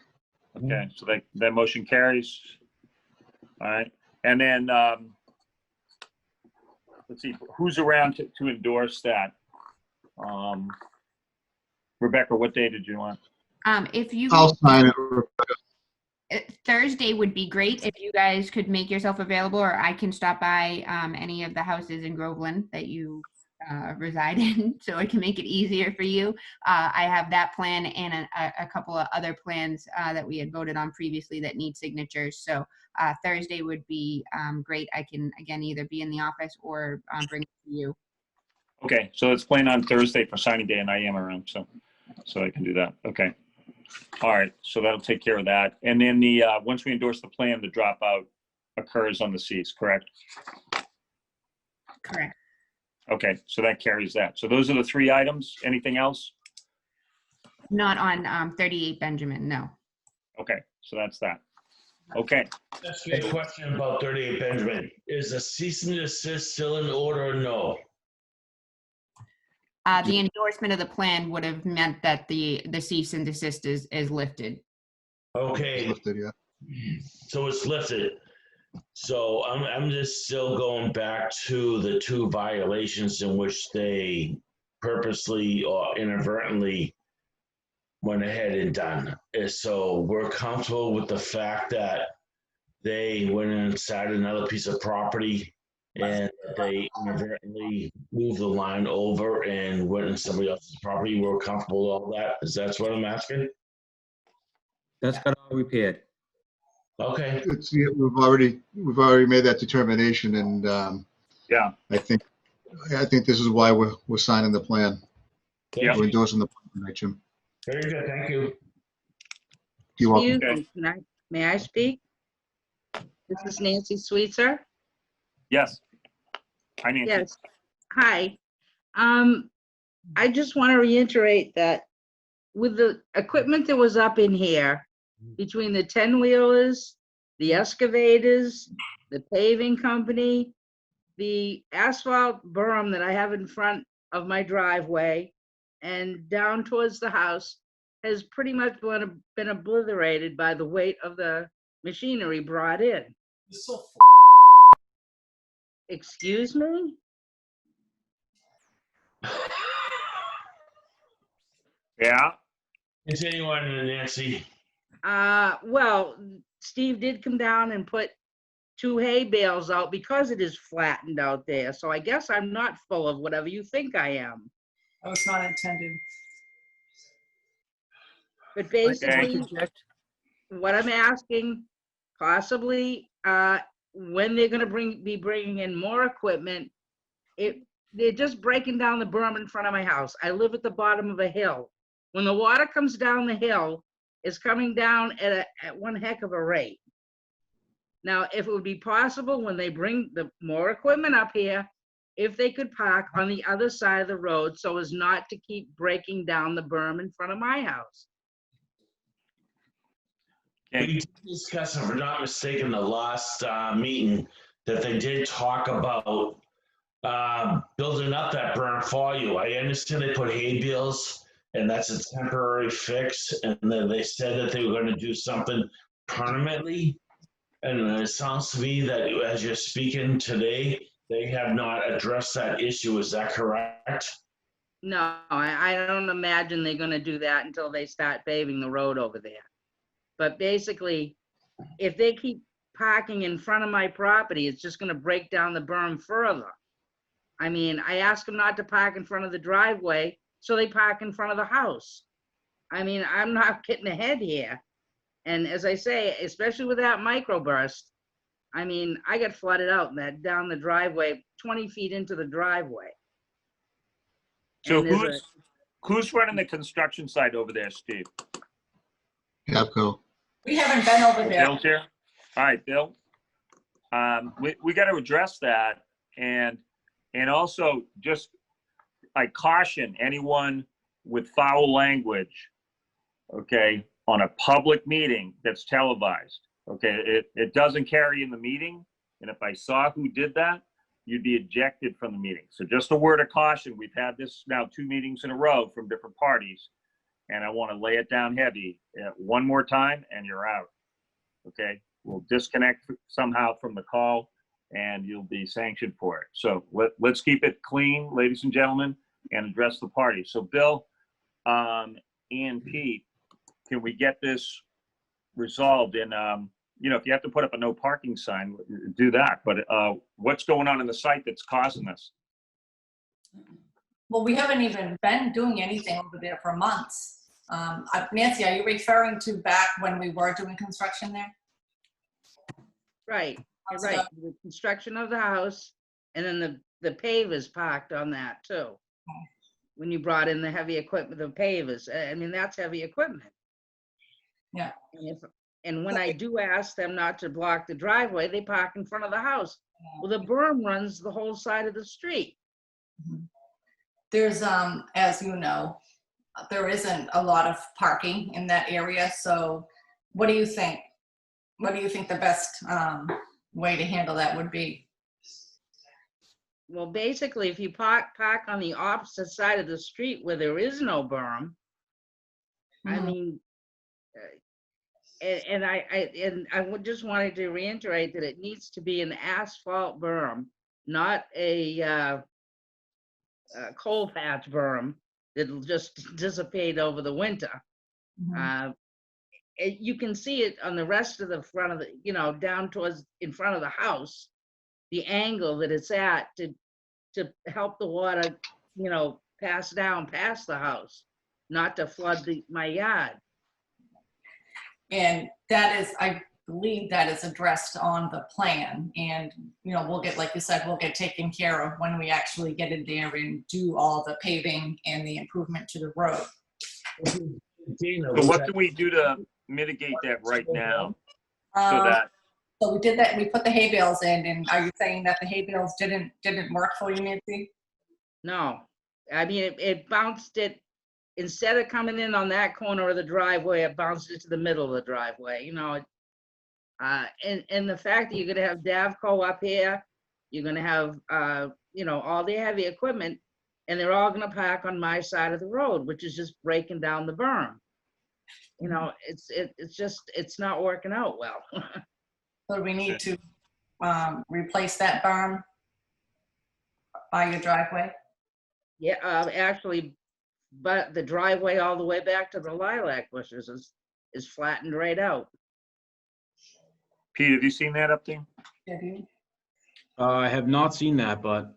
Okay, so that motion carries. All right. And then let's see, who's around to endorse that? Rebecca, what day did you want? If you I'll sign it. Thursday would be great if you guys could make yourself available, or I can stop by any of the houses in Groveland that you reside in, so it can make it easier for you. I have that plan and a couple of other plans that we had voted on previously that need signatures. So Thursday would be great. I can again either be in the office or bring it to you. Okay, so let's plan on Thursday for signing day, and I am around, so I can do that. Okay. All right, so that'll take care of that. And then the once we endorse the plan, the dropout occurs on the cease, correct? Correct. Okay, so that carries that. So those are the three items. Anything else? Not on 38 Benjamin, no. Okay, so that's that. Okay. That's a question about 38 Benjamin. Is the cease and desist still in order or no? The endorsement of the plan would have meant that the cease and desist is lifted. Okay. It's lifted, yeah. So it's lifted. So I'm just still going back to the two violations in which they purposely or inadvertently went ahead and done. So we're comfortable with the fact that they went inside another piece of property and they inadvertently moved the line over and went into somebody else's property. We're comfortable with all that. That's what I'm asking? That's got all repaired. Okay. It's, yeah, we've already made that determination, and yeah, I think this is why we're signing the plan. Yeah. We're endorsing the plan, right, Jim? Very good. Thank you. You're welcome. Excuse me, may I speak? This is Nancy Sweetser. Yes. Hi, Nancy. Yes. Hi. I just want to reiterate that with the equipment that was up in here, between the 10-wheelers, the excavators, the paving company, the asphalt berm that I have in front of my driveway and down towards the house has pretty much been obliterated by the weight of the machinery brought in. Excuse me? Yeah. Continue on, Nancy. Well, Steve did come down and put 2 hay bales out because it is flattened out there. So I guess I'm not full of whatever you think I am. That was not intended. But basically, what I'm asking, possibly, when they're going to be bringing in more equipment, they're just breaking down the berm in front of my house. I live at the bottom of a hill. When the water comes down the hill, it's coming down at one heck of a rate. Now, if it would be possible when they bring the more equipment up here, if they could park on the other side of the road so as not to keep breaking down the berm in front of my house. Okay. We did discuss, if I'm not mistaken, the last meeting that they did talk about building up that berm for you. I understand they put hay bales and that's a temporary fix. And then they said that they were going to do something permanently. And it sounds to me that as you're speaking today, they have not addressed that issue. Is that correct? No, I don't imagine they're gonna do that until they start paving the road over there. But basically, if they keep parking in front of my property, it's just gonna break down the berm further. I mean, I asked them not to park in front of the driveway, so they park in front of the house. I mean, I'm not getting ahead here. And as I say, especially with that microburst, I mean, I got flooded out down the driveway, 20 feet into the driveway. So And there's who's running the construction site over there, Steve? Capco. We haven't been over there. Bill's here? All right, Bill. We got to address that, and also just I caution anyone with foul language, okay, on a public meeting that's televised. Okay, it doesn't carry in the meeting, and if I saw who did that, you'd be ejected from the meeting. So just a word of caution. We've had this now 2 meetings in a row from different parties, and I want to lay it down heavy. One more time, and you're out. Okay, we'll disconnect somehow from the call, and you'll be sanctioned for it. So let's keep it clean, ladies and gentlemen, and address the party. So Bill, and Pete, can we get this resolved? And if you have to put up a no parking sign, do that. But what's going on in the site that's causing this? Well, we haven't even been doing anything over there for months. Nancy, are you referring to back when we were doing construction there? right, you're right. The construction of the house, and then the pavers parked on that too. When you brought in the heavy equipment, the pavers, I mean, that's heavy equipment. Yeah. And when I do ask them not to block the driveway, they park in front of the house. Well, the berm runs the whole side of the street. There's, as you know, there isn't a lot of parking in that area. So what do you think? What do you think the best way to handle that would be? Well, basically, if you park on the opposite side of the street where there is no berm, I mean, and I would just wanted to reiterate that it needs to be an asphalt berm, not a coal patch berm that'll just dissipate over the winter. You can see it on the rest of the front of the, down towards in front of the house, the angle that it's at to help the water, pass down past the house, not to flood my yard. And that is, I believe that is addressed on the plan. And, we'll get, like you said, we'll get taken care of when we actually get in there and do all the paving and the improvement to the road. So what can we do to mitigate that right now? So we did that, we put the hay bales in, and are you saying that the hay bales didn't work for you, Nancy? No, I mean, it bounced it, instead of coming in on that corner of the driveway, it bounced it to the middle of the driveway, and the fact that you're gonna have Davco up here, you're gonna have, all the heavy equipment, and they're all gonna park on my side of the road, which is just breaking down the berm. It's not working out well. So we need to replace that berm by your driveway? Yeah, actually, but the driveway all the way back to the lilac bushes is flattened right out. Pete, have you seen that up there? Have you? I have not seen that, but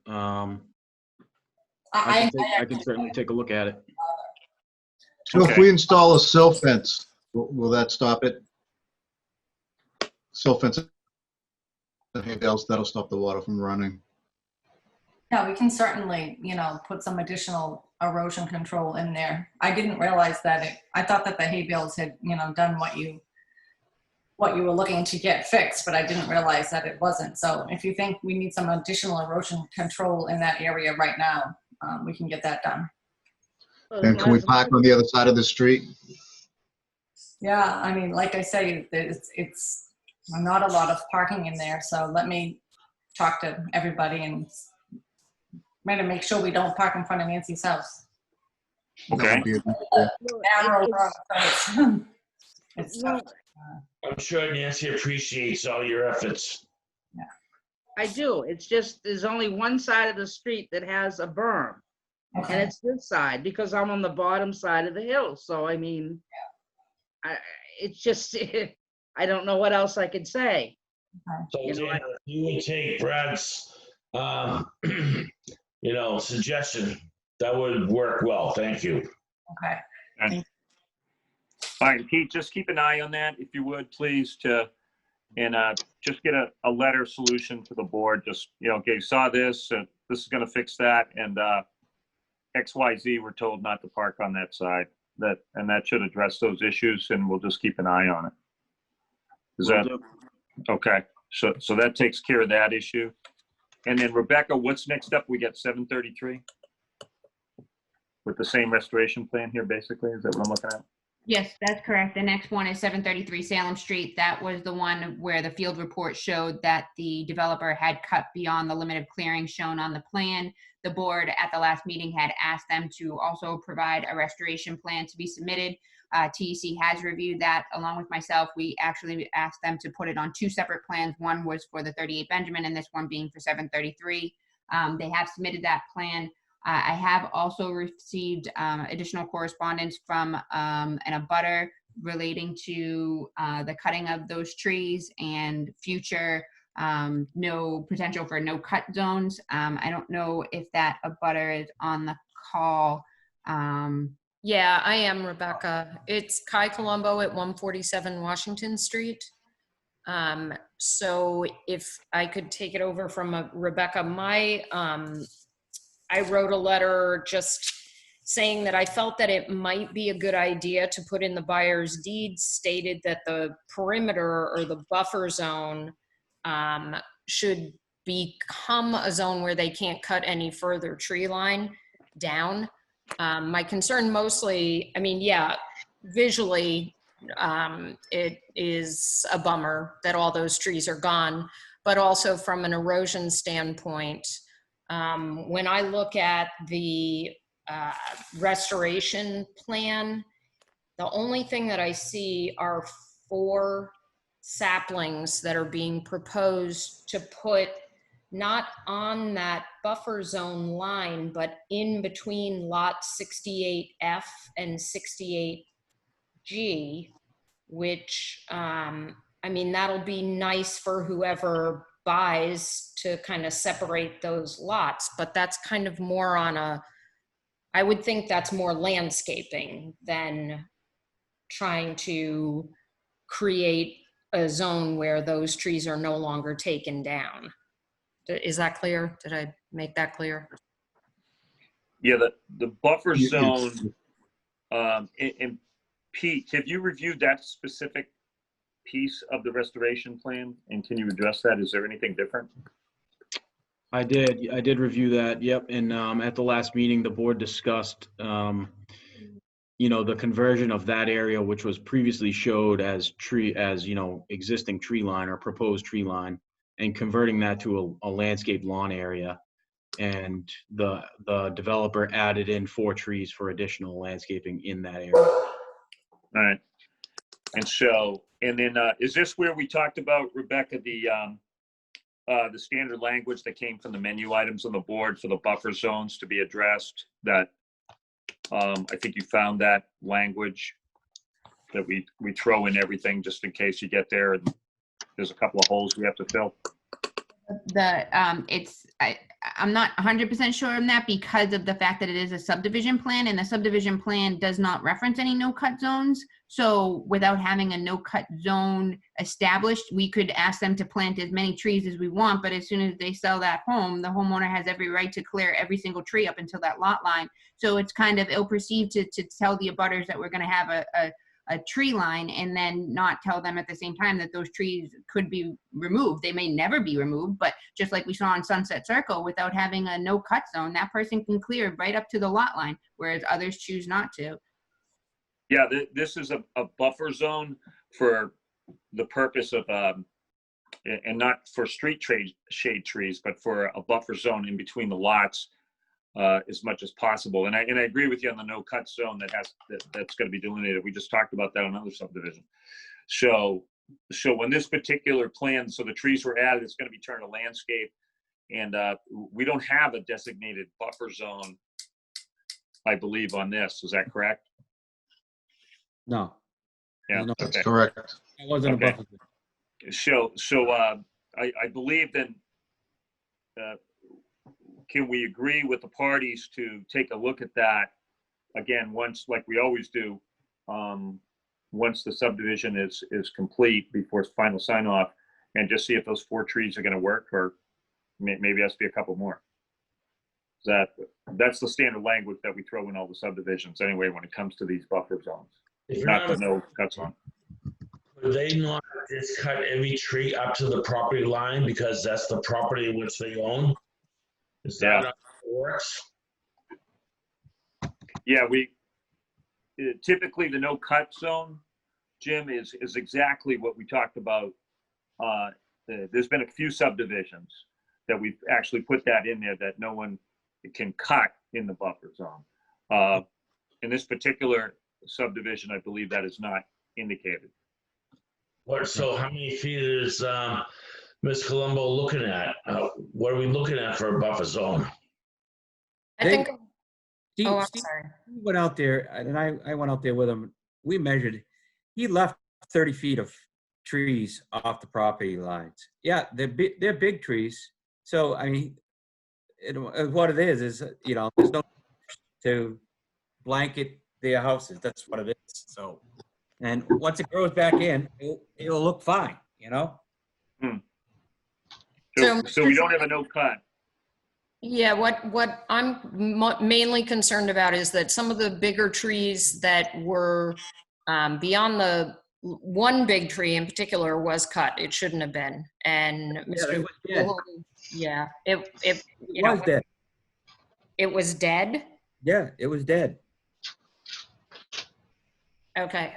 I can certainly take a look at it. So if we install a sill fence, will that stop it? Sill fence, that'll stop the water from running. Yeah, we can certainly, put some additional erosion control in there. I didn't realize that I thought that the hay bales had, done what you were looking to get fixed, but I didn't realize that it wasn't. So if you think we need some additional erosion control in that area right now, we can get that done. And can we park on the other side of the street? Yeah, I mean, like I say, it's not a lot of parking in there. So let me talk to everybody and Better make sure we don't park in front of Nancy's house. That Okay. would be a good idea. Narrow road, so it's Well, tough. I'm sure Nancy appreciates all your efforts. I do. It's just, there's only one side of the street that has a berm. And Okay. it's this side because I'm on the bottom side of the hill. So, I mean, it's just, I don't know what else I could say. So You know, Dana, if you would take Brad's, suggestion, that would work well. Thank you. Okay. And- All right, Pete, just keep an eye on that, if you would, please, and just get a letter solution to the board. Just, okay, saw this, this is going to fix that, and XYZ, we're told not to park on that side. And that should address those issues, and we'll just keep an eye on it. Is Will that do. okay? So that takes care of that issue. And then Rebecca, what's next up? We got 733 with the same restoration plan here, basically. Is that what I'm looking at? Yes, that's correct. The next one is 733 Salem Street. That was the one where the field report showed that the developer had cut beyond the limit of clearing shown on the plan. The board at the last meeting had asked them to also provide a restoration plan to be submitted. TEC has reviewed that along with myself. We actually asked them to put it on two separate plans. One was for the 38 Benjamin and this one being for 733. They have submitted that plan. I have also received additional correspondence from an abutter relating to the cutting of those trees and future no potential for no cut zones. I don't know if that abutter is on the call. Yeah, I am, Rebecca. It's Kai Colombo at 147 Washington Street. So if I could take it over from Rebecca, I wrote a letter just saying that I felt that it might be a good idea to put in the buyer's deed stated that the perimeter or the buffer zone should become a zone where they can't cut any further tree line down. My concern mostly, visually, it is a bummer that all those trees are gone, but also from an erosion standpoint, when I look at the restoration plan, the only thing that I see are 4 saplings that are being proposed to put not on that buffer zone line, but in between lot 68F and 68G, which, that'll be nice for whoever buys to kind of separate those lots, but that's kind of more on I would think that's more landscaping than trying to create a zone where those trees are no longer taken down. Is that clear? Did I make that clear? Yeah, the buffer zone, and Pete, have you reviewed that specific piece of the restoration plan? And can you address that? Is there anything different? I did review that. Yep. And at the last meeting, the board discussed, the conversion of that area, which was previously showed as existing tree line or proposed tree line, and converting that to a landscape lawn area. And the developer added in 4 trees for additional landscaping in that area. All right. And then is this where we talked about, Rebecca, the standard language that came from the menu items on the board for the buffer zones to be addressed? That I think you found that language that we throw in everything just in case you get there and there's a couple of holes we have to fill. I'm not 100% sure on that because of the fact that it is a subdivision plan, and the subdivision plan does not reference any no-cut zones. So without having a no-cut zone established, we could ask them to plant as many trees as we want, but as soon as they sell that home, the homeowner has every right to clear every single tree up until that lot line. So it's kind of ill-perceived to tell the abutters that we're going to have a tree line and then not tell them at the same time that those trees could be removed. They may never be removed, but just like we saw on Sunset Circle, without having a no cut zone, that person can clear right up to the lot line, whereas others choose not to. Yeah, this is a buffer zone for the purpose of, and not for street shade trees, but for a buffer zone in between the lots as much as possible. And I agree with you on the no cut zone that's going to be delineated. We just talked about that on another subdivision. So when this particular plan, so the trees were added, it's going to be turned to landscape, and we don't have a designated buffer zone, I believe, on this. Is that correct? No. Yeah. No, That's Okay. correct. It wasn't Okay. a buffer. So I believe then, can we agree with the parties to take a look at that again, once, like we always do, once the subdivision is complete before final sign off, and just see if those 4 trees are going to work, or maybe it has to be a couple more. That's the standard language that we throw in all the subdivisions anyway when it comes to these buffer zones. If Not you're the no cut zone. Would they not just cut every tree up to the property line because that's the property which they own? Is that Yeah. how it works? Yeah, typically the no cut zone, Jim, is exactly what we talked about. There's been a few subdivisions that we've actually put that in there, that no one can cut in the buffer zone. In this particular subdivision, I believe that is not indicated. So how many feet is Ms. Colombo looking at? What are we looking at for a buffer zone? I think, Steve, oh, I'm Steve sorry. went out there, and I went out there with him. We measured. He left 30 feet of trees off the property lines. Yeah, they're big trees. So I mean, what it is there's no to blanket their houses. That's what it is. So, and once it grows back in, it'll look fine. So we don't have a no cut. Yeah, what I'm mainly concerned about is that some of the bigger trees that were beyond the one big tree in particular was cut. It shouldn't have been. And Mr. Yeah, it was dead. It was dead? Yeah, it was dead. Okay.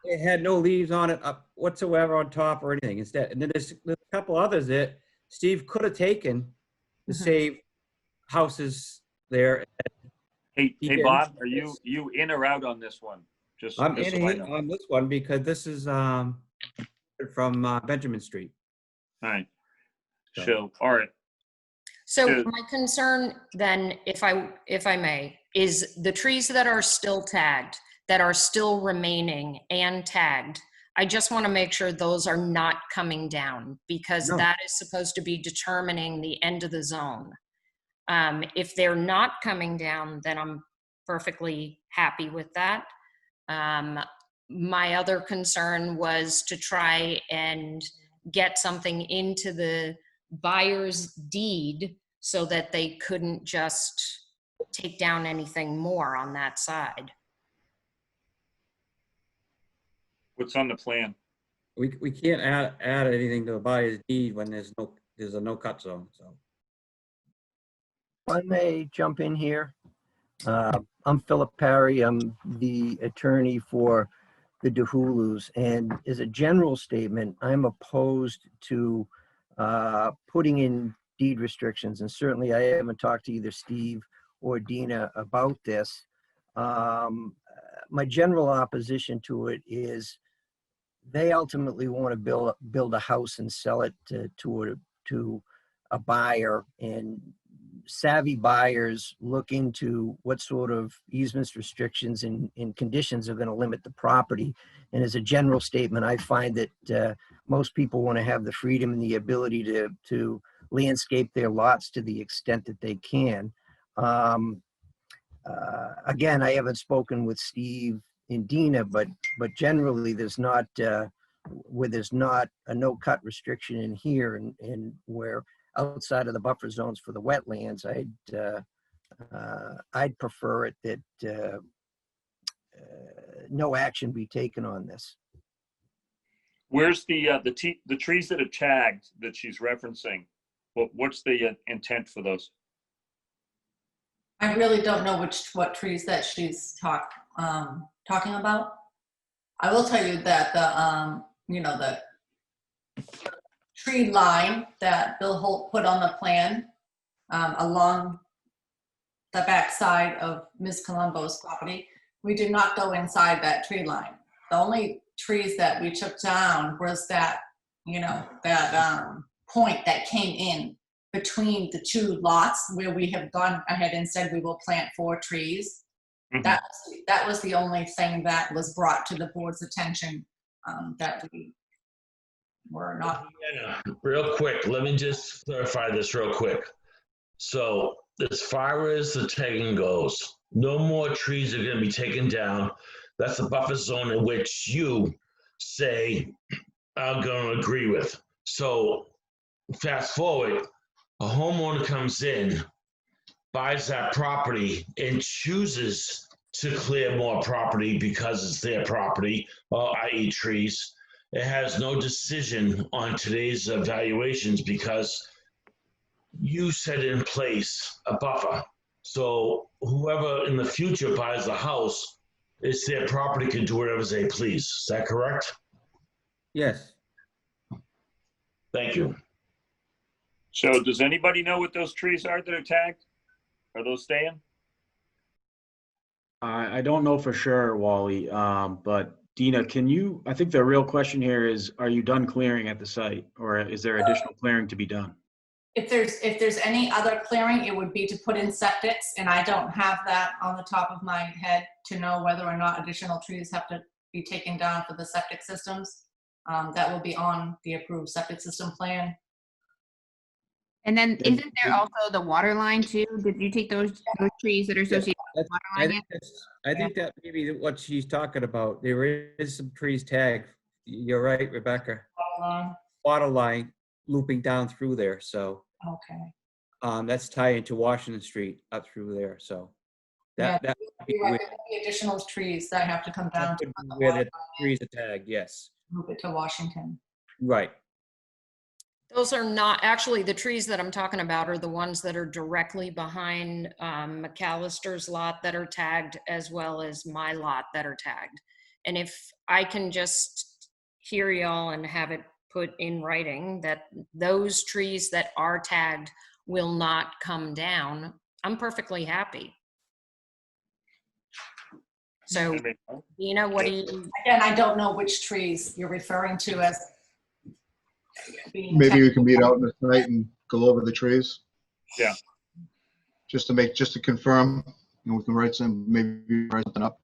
It had no leaves on it whatsoever on top or anything. It's dead. And then there's a couple others that Steve could have taken to save houses there. Hey, Bob, are you in or out on this one? I'm in on this one because this is from Benjamin Street. All right. So, all right. So my concern then, if I may, is the trees that are still tagged, that are still remaining and tagged, I just want to make sure those are not coming down, because that is supposed to be determining the end of the zone. If they're not coming down, then I'm perfectly happy with that. My other concern was to try and get something into the buyer's deed so that they couldn't just take down anything more on that side. What's on the plan? We can't add anything to the buyer's deed when there's a no cut zone. So If I may jump in here. I'm Philip Parry. I'm the attorney for the Hulus, and as a general statement, I'm opposed to putting in deed restrictions, and certainly I haven't talked to either Steve or Dina about this. My general opposition to it is they ultimately want to build a house and sell it to a buyer, and savvy buyers look into what sort of easements, restrictions, and conditions are going to limit the property. And as a general statement, I find that most people want to have the freedom and the ability to landscape their lots to the extent that they can. Again, I haven't spoken with Steve and Dina, but generally there's not where there's not a no cut restriction in here, and where outside of the buffer zones for the wetlands, I'd prefer it that no action be taken on this. Where's the trees that are tagged that she's referencing? What's the intent for those? I really don't know what trees that she's talking about. I will tell you that the tree line that Bill Holt put on the plan along the back side of Ms. Colombo's property. We did not go inside that tree line. The only trees that we took down was that, you know, that point that came in between the two lots where we have gone ahead and said we will plant 4 trees. Mhm. That was the only thing that was brought to the board's attention, that we were not. Yeah, real quick, let me just clarify this real quick. So as far as the tagging goes, no more trees are going to be taken down. That's the buffer zone in which you say I'm going to agree with. So fast forward, a homeowner comes in, buys that property, and chooses to clear more property because it's their property, i.e. trees. It has no decision on today's evaluations because you set in place a buffer. So whoever in the future buys the house, it's their property, can do whatever they please. Is that correct? Yes. Thank you. So does anybody know what those trees are that are tagged? Are those staying? I don't know for sure, Wally, but Dina, can you, I think the real question here is, are you done clearing at the site, or is there additional clearing to be done? If there's any other clearing, it would be to put in septics, and I don't have that on the top of my head to know whether or not additional trees have to be taken down for the septic systems. That will be on the approved septic system plan. And then isn't there also the water line too? Did you take those trees that are associated with the water I line think yet? I think that maybe what she's talking about. There is some trees tagged. You're right, Rebecca. Water line looping down through there. So Okay. that's tied into Washington Street up through there. So that Yeah, would be you're right. where, There'll be additional trees that have to come down that to could put be the where water the trees are tagged. Yes. move it to Washington. Right. Those are not, actually, the trees that I'm talking about are the ones that are directly behind McAllister's lot that are tagged, as well as my lot that are tagged. And if I can just hear y'all and have it put in writing that those trees that are tagged will not come down, I'm perfectly happy. So, Dina, what do you? Again, I don't know which trees you're referring to as being Maybe we tagged. can meet out in the site and go over the trees. Yeah. Just to confirm, and we can write something up.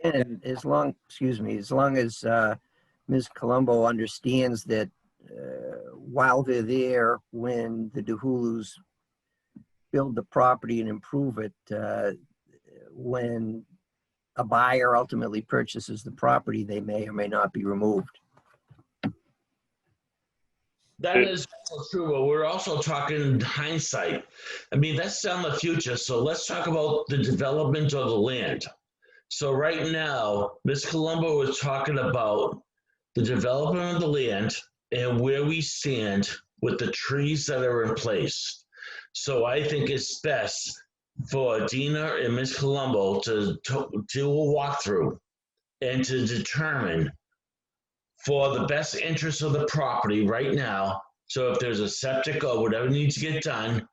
And as long, excuse me, as long as Ms. Colombo understands that while they're there, when the DeHulus build the property and improve it, when a buyer ultimately purchases the property, they may or may not be removed. That is also true, but we're also talking hindsight. I mean, that's down the future. So let's talk about the development of the land. So right now, Ms. Colombo is talking about the development of the land and where we stand with the trees that are in place. So I think it's best for Dina and Ms. Colombo to do a walkthrough and to determine for the best interest of the property right now. So if there's a septic or whatever needs to get done,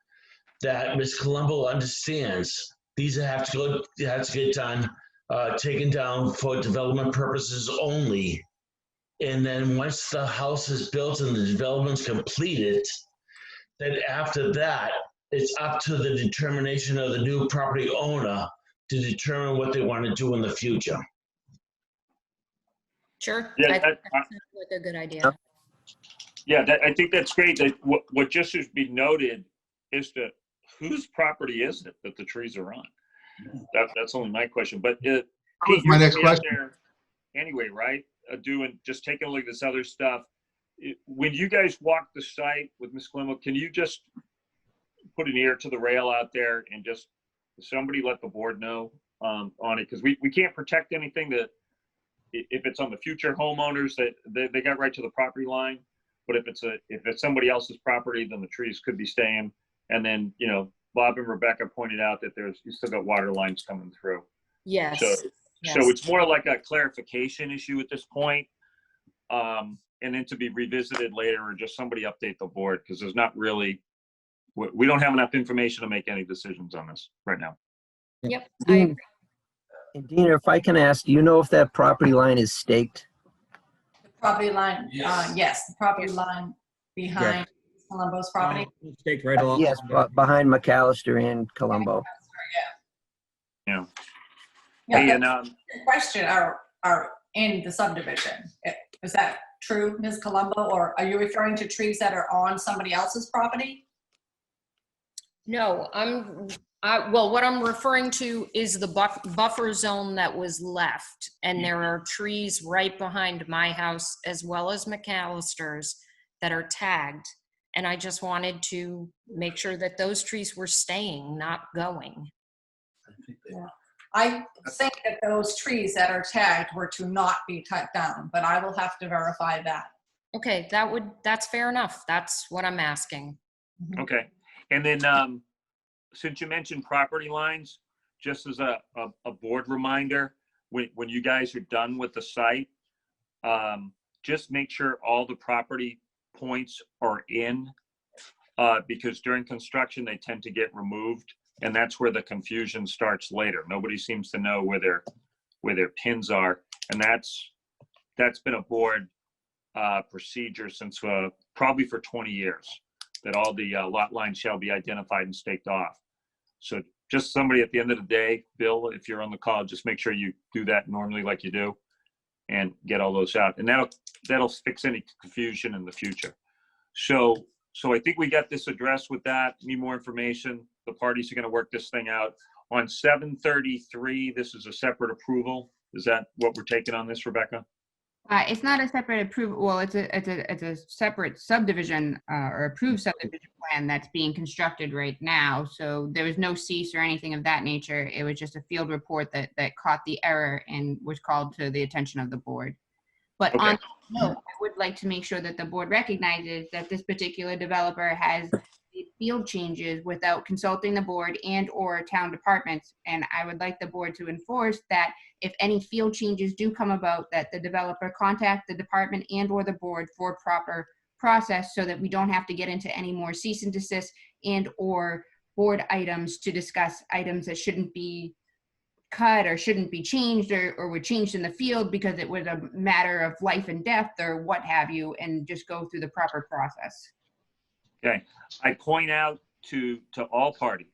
that Ms. Colombo understands these have to get done, taken down for development purposes only. And then once the house is built and the development's completed, then after that, it's up to the determination of the new property owner to determine what they want to do in the future. Sure. Yeah, I think that- that sounds like a good idea. Yeah, I think that's great. That what just should be noted is that whose property is it that the trees are on? That's only my question. But Pete, was my you're next gonna be out question. there anyway, right? Just taking a look at this other stuff. When you guys walk the site with Ms. Colombo, can you just put an ear to the rail out there and just somebody let the board know on it? Because we can't protect anything that if it's on the future homeowners that they got right to the property line. But if it's somebody else's property, then the trees could be staying. And then, you know, Bob and Rebecca pointed out that you still got water lines coming through. Yes. So Yes. it's more like a clarification issue at this point. And then to be revisited later or just somebody update the board because there's not really we don't have enough information to make any decisions on this right now. Yep. Dean, and Dina, if I can ask, do you know if that property line is staked? Property line, yes, the property line behind Columbo's property. Staked right along. Yes, behind McAllister and Columbo. Yeah. Yeah, Hey, and the question are in the subdivision. Is that true, Ms. Colombo, or are you referring to trees that are on somebody else's property? No, well, what I'm referring to is the buffer zone that was left. And there are trees right behind my house as well as McAllister's that are tagged. And I just wanted to make sure that those trees were staying, not going. Yeah. I think that those trees that are tagged were to not be cut down, but I will have to verify that. Okay, that's fair enough. That's what I'm asking. okay. And then since you mentioned property lines, just as a board reminder, when you guys are done with the site, just make sure all the property points are in, because during construction, they tend to get removed. And that's where the confusion starts later. Nobody seems to know where their pins are. And that's been a board procedure since probably for 20 years, that all the lot lines shall be identified and staked off. So just somebody at the end of the day, Bill, if you're on the call, just make sure you do that normally like you do and get all those out. And that'll fix any confusion in the future. So I think we got this addressed with that. Need more information. The parties are going to work this thing out. On 733, this is a separate approval. Is that what we're taking on this, Rebecca? It's not a separate approval. Well, it's a separate subdivision or approved subdivision plan that's being constructed right now. So there was no cease or anything of that nature. It was just a field report that caught the error and was called to the attention of the board. But Okay. on that note, I would like to make sure that the board recognizes that this particular developer has made field changes without consulting the board and or town departments. And I would like the board to enforce that if any field changes do come about, that the developer contact the department and or the board for proper process, so that we don't have to get into any more cease and desist and or board items to discuss items that shouldn't be cut or shouldn't be changed or were changed in the field because it was a matter of life and death or what have you, and just go through the proper process. Okay. I point out to all parties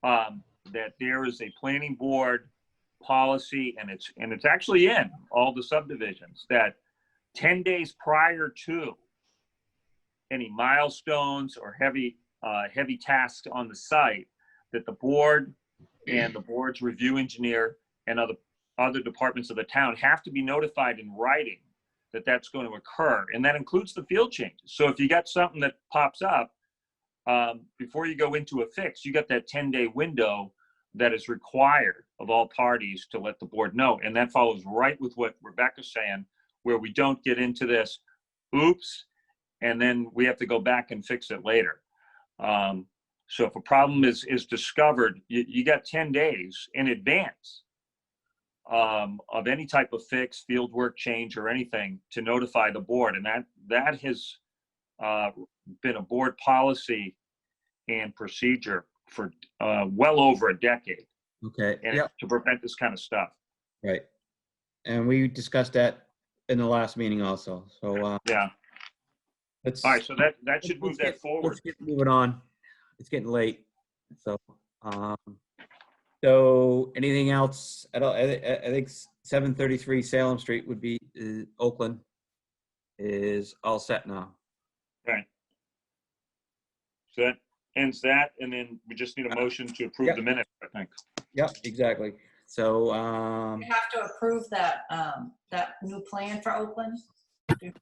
that there is a planning board policy, and it's actually in all the subdivisions, that 10 days prior to any milestones or heavy tasks on the site, that the board and the board's review engineer and other departments of the town have to be notified in writing that that's going to occur. And that includes the field changes. So if you got something that pops up, before you go into a fix, you got that 10-day window that is required of all parties to let the board know. And that follows right with what Rebecca's saying, where we don't get into this, oops, and then we have to go back and fix it later. So if a problem is discovered, you got 10 days in advance of any type of fix, field work change, or anything to notify the board. And that has been a board policy and procedure for well over a decade. Okay. And to prevent this kind of stuff. Right. And we discussed that in the last meeting also. So yeah. All right. So that should move that forward. Let's get moving on. It's getting late. So so anything else? I think 733 Salem Street would be Oakland is all set now. Okay. So that ends that, and then we just need a motion to approve the minutes, I think. Yep, exactly. So You have to approve that that new plan for Oakland. You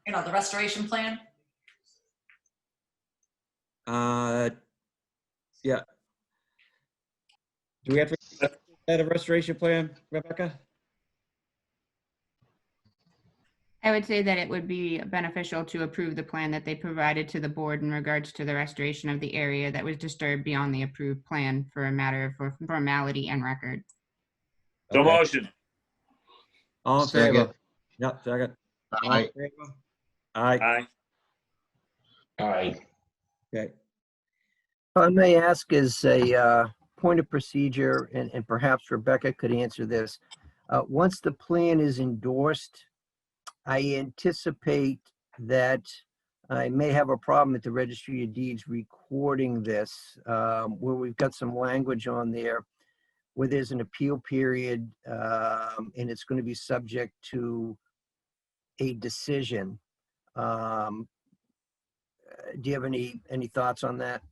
know, the restoration plan. Yeah. Do we have to set a restoration plan, Rebecca? I would say that it would be beneficial to approve the plan that they provided to the board in regards to the restoration of the area that was disturbed beyond the approved plan for a matter of formality and record. So motion. All in Second. favor? Yep, second. All Aye. in favor? Aye. Aye. All right. Okay. If I may ask as a point of procedure, and perhaps Rebecca could answer this. Once the plan is endorsed, I anticipate that I may have a problem at the Registry of Deeds recording this, where we've got some language on there where there's an appeal period, and it's going to be subject to a decision. Do you have any thoughts on that?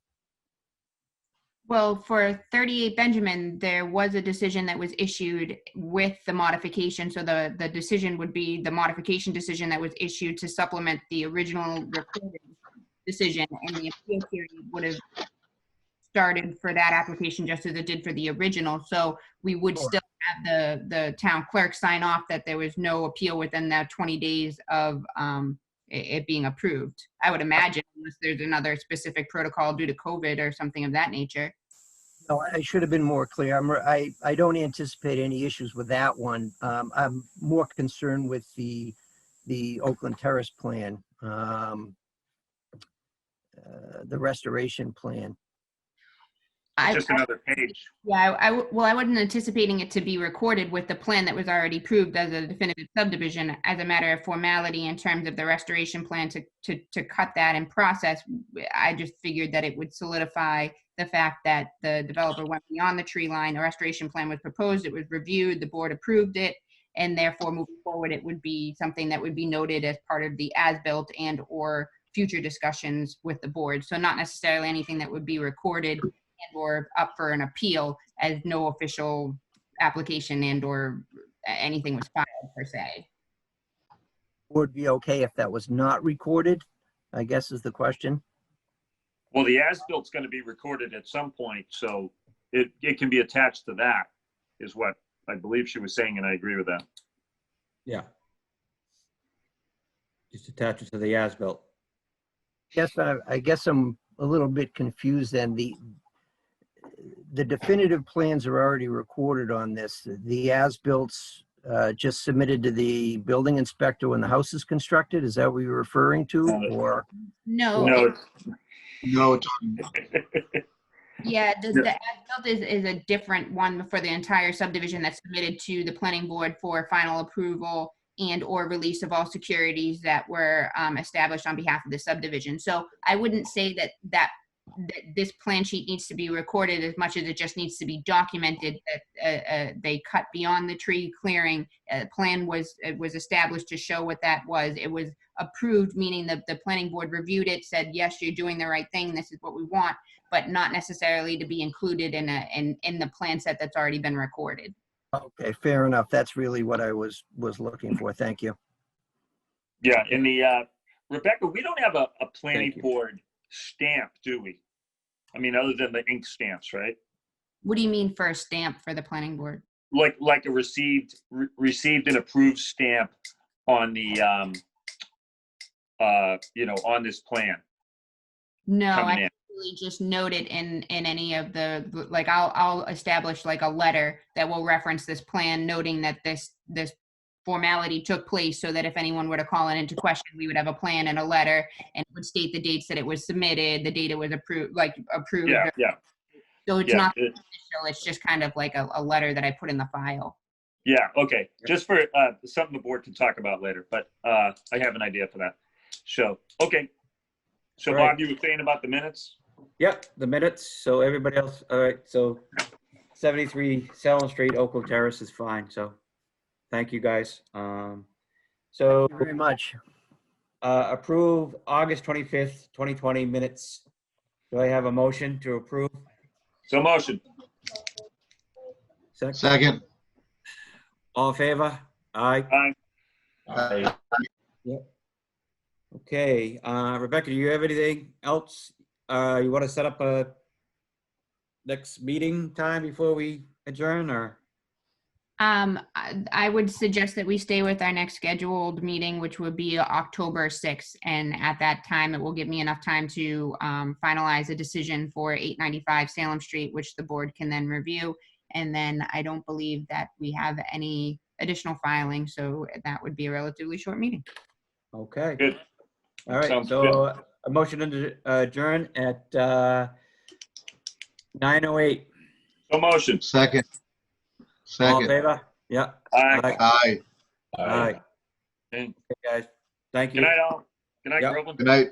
Well, for 38 Benjamin, there was a decision that was issued with the modification. So the decision would be the modification decision that was issued to supplement the original recorded decision, and the appeal period would have started for that application just as it did for the original. So we would still have the town clerk sign off that there was no appeal within that 20 days of it being approved. I would imagine, unless there's another specific protocol due to COVID or something of that nature. No, I should have been more clear. I don't anticipate any issues with that one. I'm more concerned with the Oakland Terrace plan, the restoration plan. It's just another page. Yeah, I wasn't anticipating it to be recorded with the plan that was already approved as a definitive subdivision as a matter of formality in terms of the restoration plan to cut that in process. I just figured that it would solidify the fact that the developer went beyond the tree line. A restoration plan was proposed, it was reviewed, the board approved it, and therefore moving forward, it would be something that would be noted as part of the as-built and or future discussions with the board. So not necessarily anything that would be recorded or up for an appeal, as no official application and or anything was filed per se. Would be okay if that was not recorded, I guess is the question. Well, the as-bilt's going to be recorded at some point, so it can be attached to that, is what I believe she was saying, and I agree with that. Yeah. Just attach it to the as-built. Yes, I guess I'm a little bit confused then. The definitive plans are already recorded on this. The as-bills just submitted to the building inspector when the house is constructed. Is that what you're referring to? Or No. No. Yeah, the as-built is a different one for the entire subdivision that's submitted to the planning board for final approval and or release of all securities that were established on behalf of the subdivision. So I wouldn't say that this plan sheet needs to be recorded as much as it just needs to be documented that they cut beyond the tree clearing. Plan was established to show what that was. It was approved, meaning that the planning board reviewed it, said, yes, you're doing the right thing. This is what we want, but not necessarily to be included in the plan set that's already been recorded. Okay, fair enough. That's really what I was looking for. Thank you. Yeah, in the Rebecca, we don't have a planning board stamp, do we? I mean, other than the ink stamps, right? What do you mean for a stamp for the planning board? Like a received and approved stamp on the on this plan. No, coming I in. really just note it in any of the, like I'll establish like a letter that will reference this plan, noting that this formality took place, so that if anyone were to call it into question, we would have a plan and a letter, and it would state the dates that it was submitted, the date it was approved. Yeah. So it's Yeah, not official, it's just kind of like a letter that I put in the file. Yeah, okay. Just for something the board can talk about later, but I have an idea for that. So, okay. So All right. Bob, you were saying about the minutes? Yep, the minutes. So everybody else, all right, so 73 Salem Street, Oakland Terrace is fine, so thank you, guys. So Thank you very much. approve August 25th, 2020 minutes. Do I have a motion to approve? So motion. Second. All in favor? Aye. Aye. Yep. Okay, Rebecca, do you have anything else? You want to set up a next meeting time before we adjourn, or? I would suggest that we stay with our next scheduled meeting, which would be October 6th. And at that time, it will give me enough time to finalize a decision for 895 Salem Street, which the board can then review. And then I don't believe that we have any additional filing, so that would be a relatively short meeting. Okay. Good. All right, Sounds so a motion to adjourn at 9:08. So motion. Second. All in Second. favor? Yeah. Aye. Aye. Aye. Okay. Okay, guys. Thank you. Good night, all. Good night, Yep. Groveland. Good night.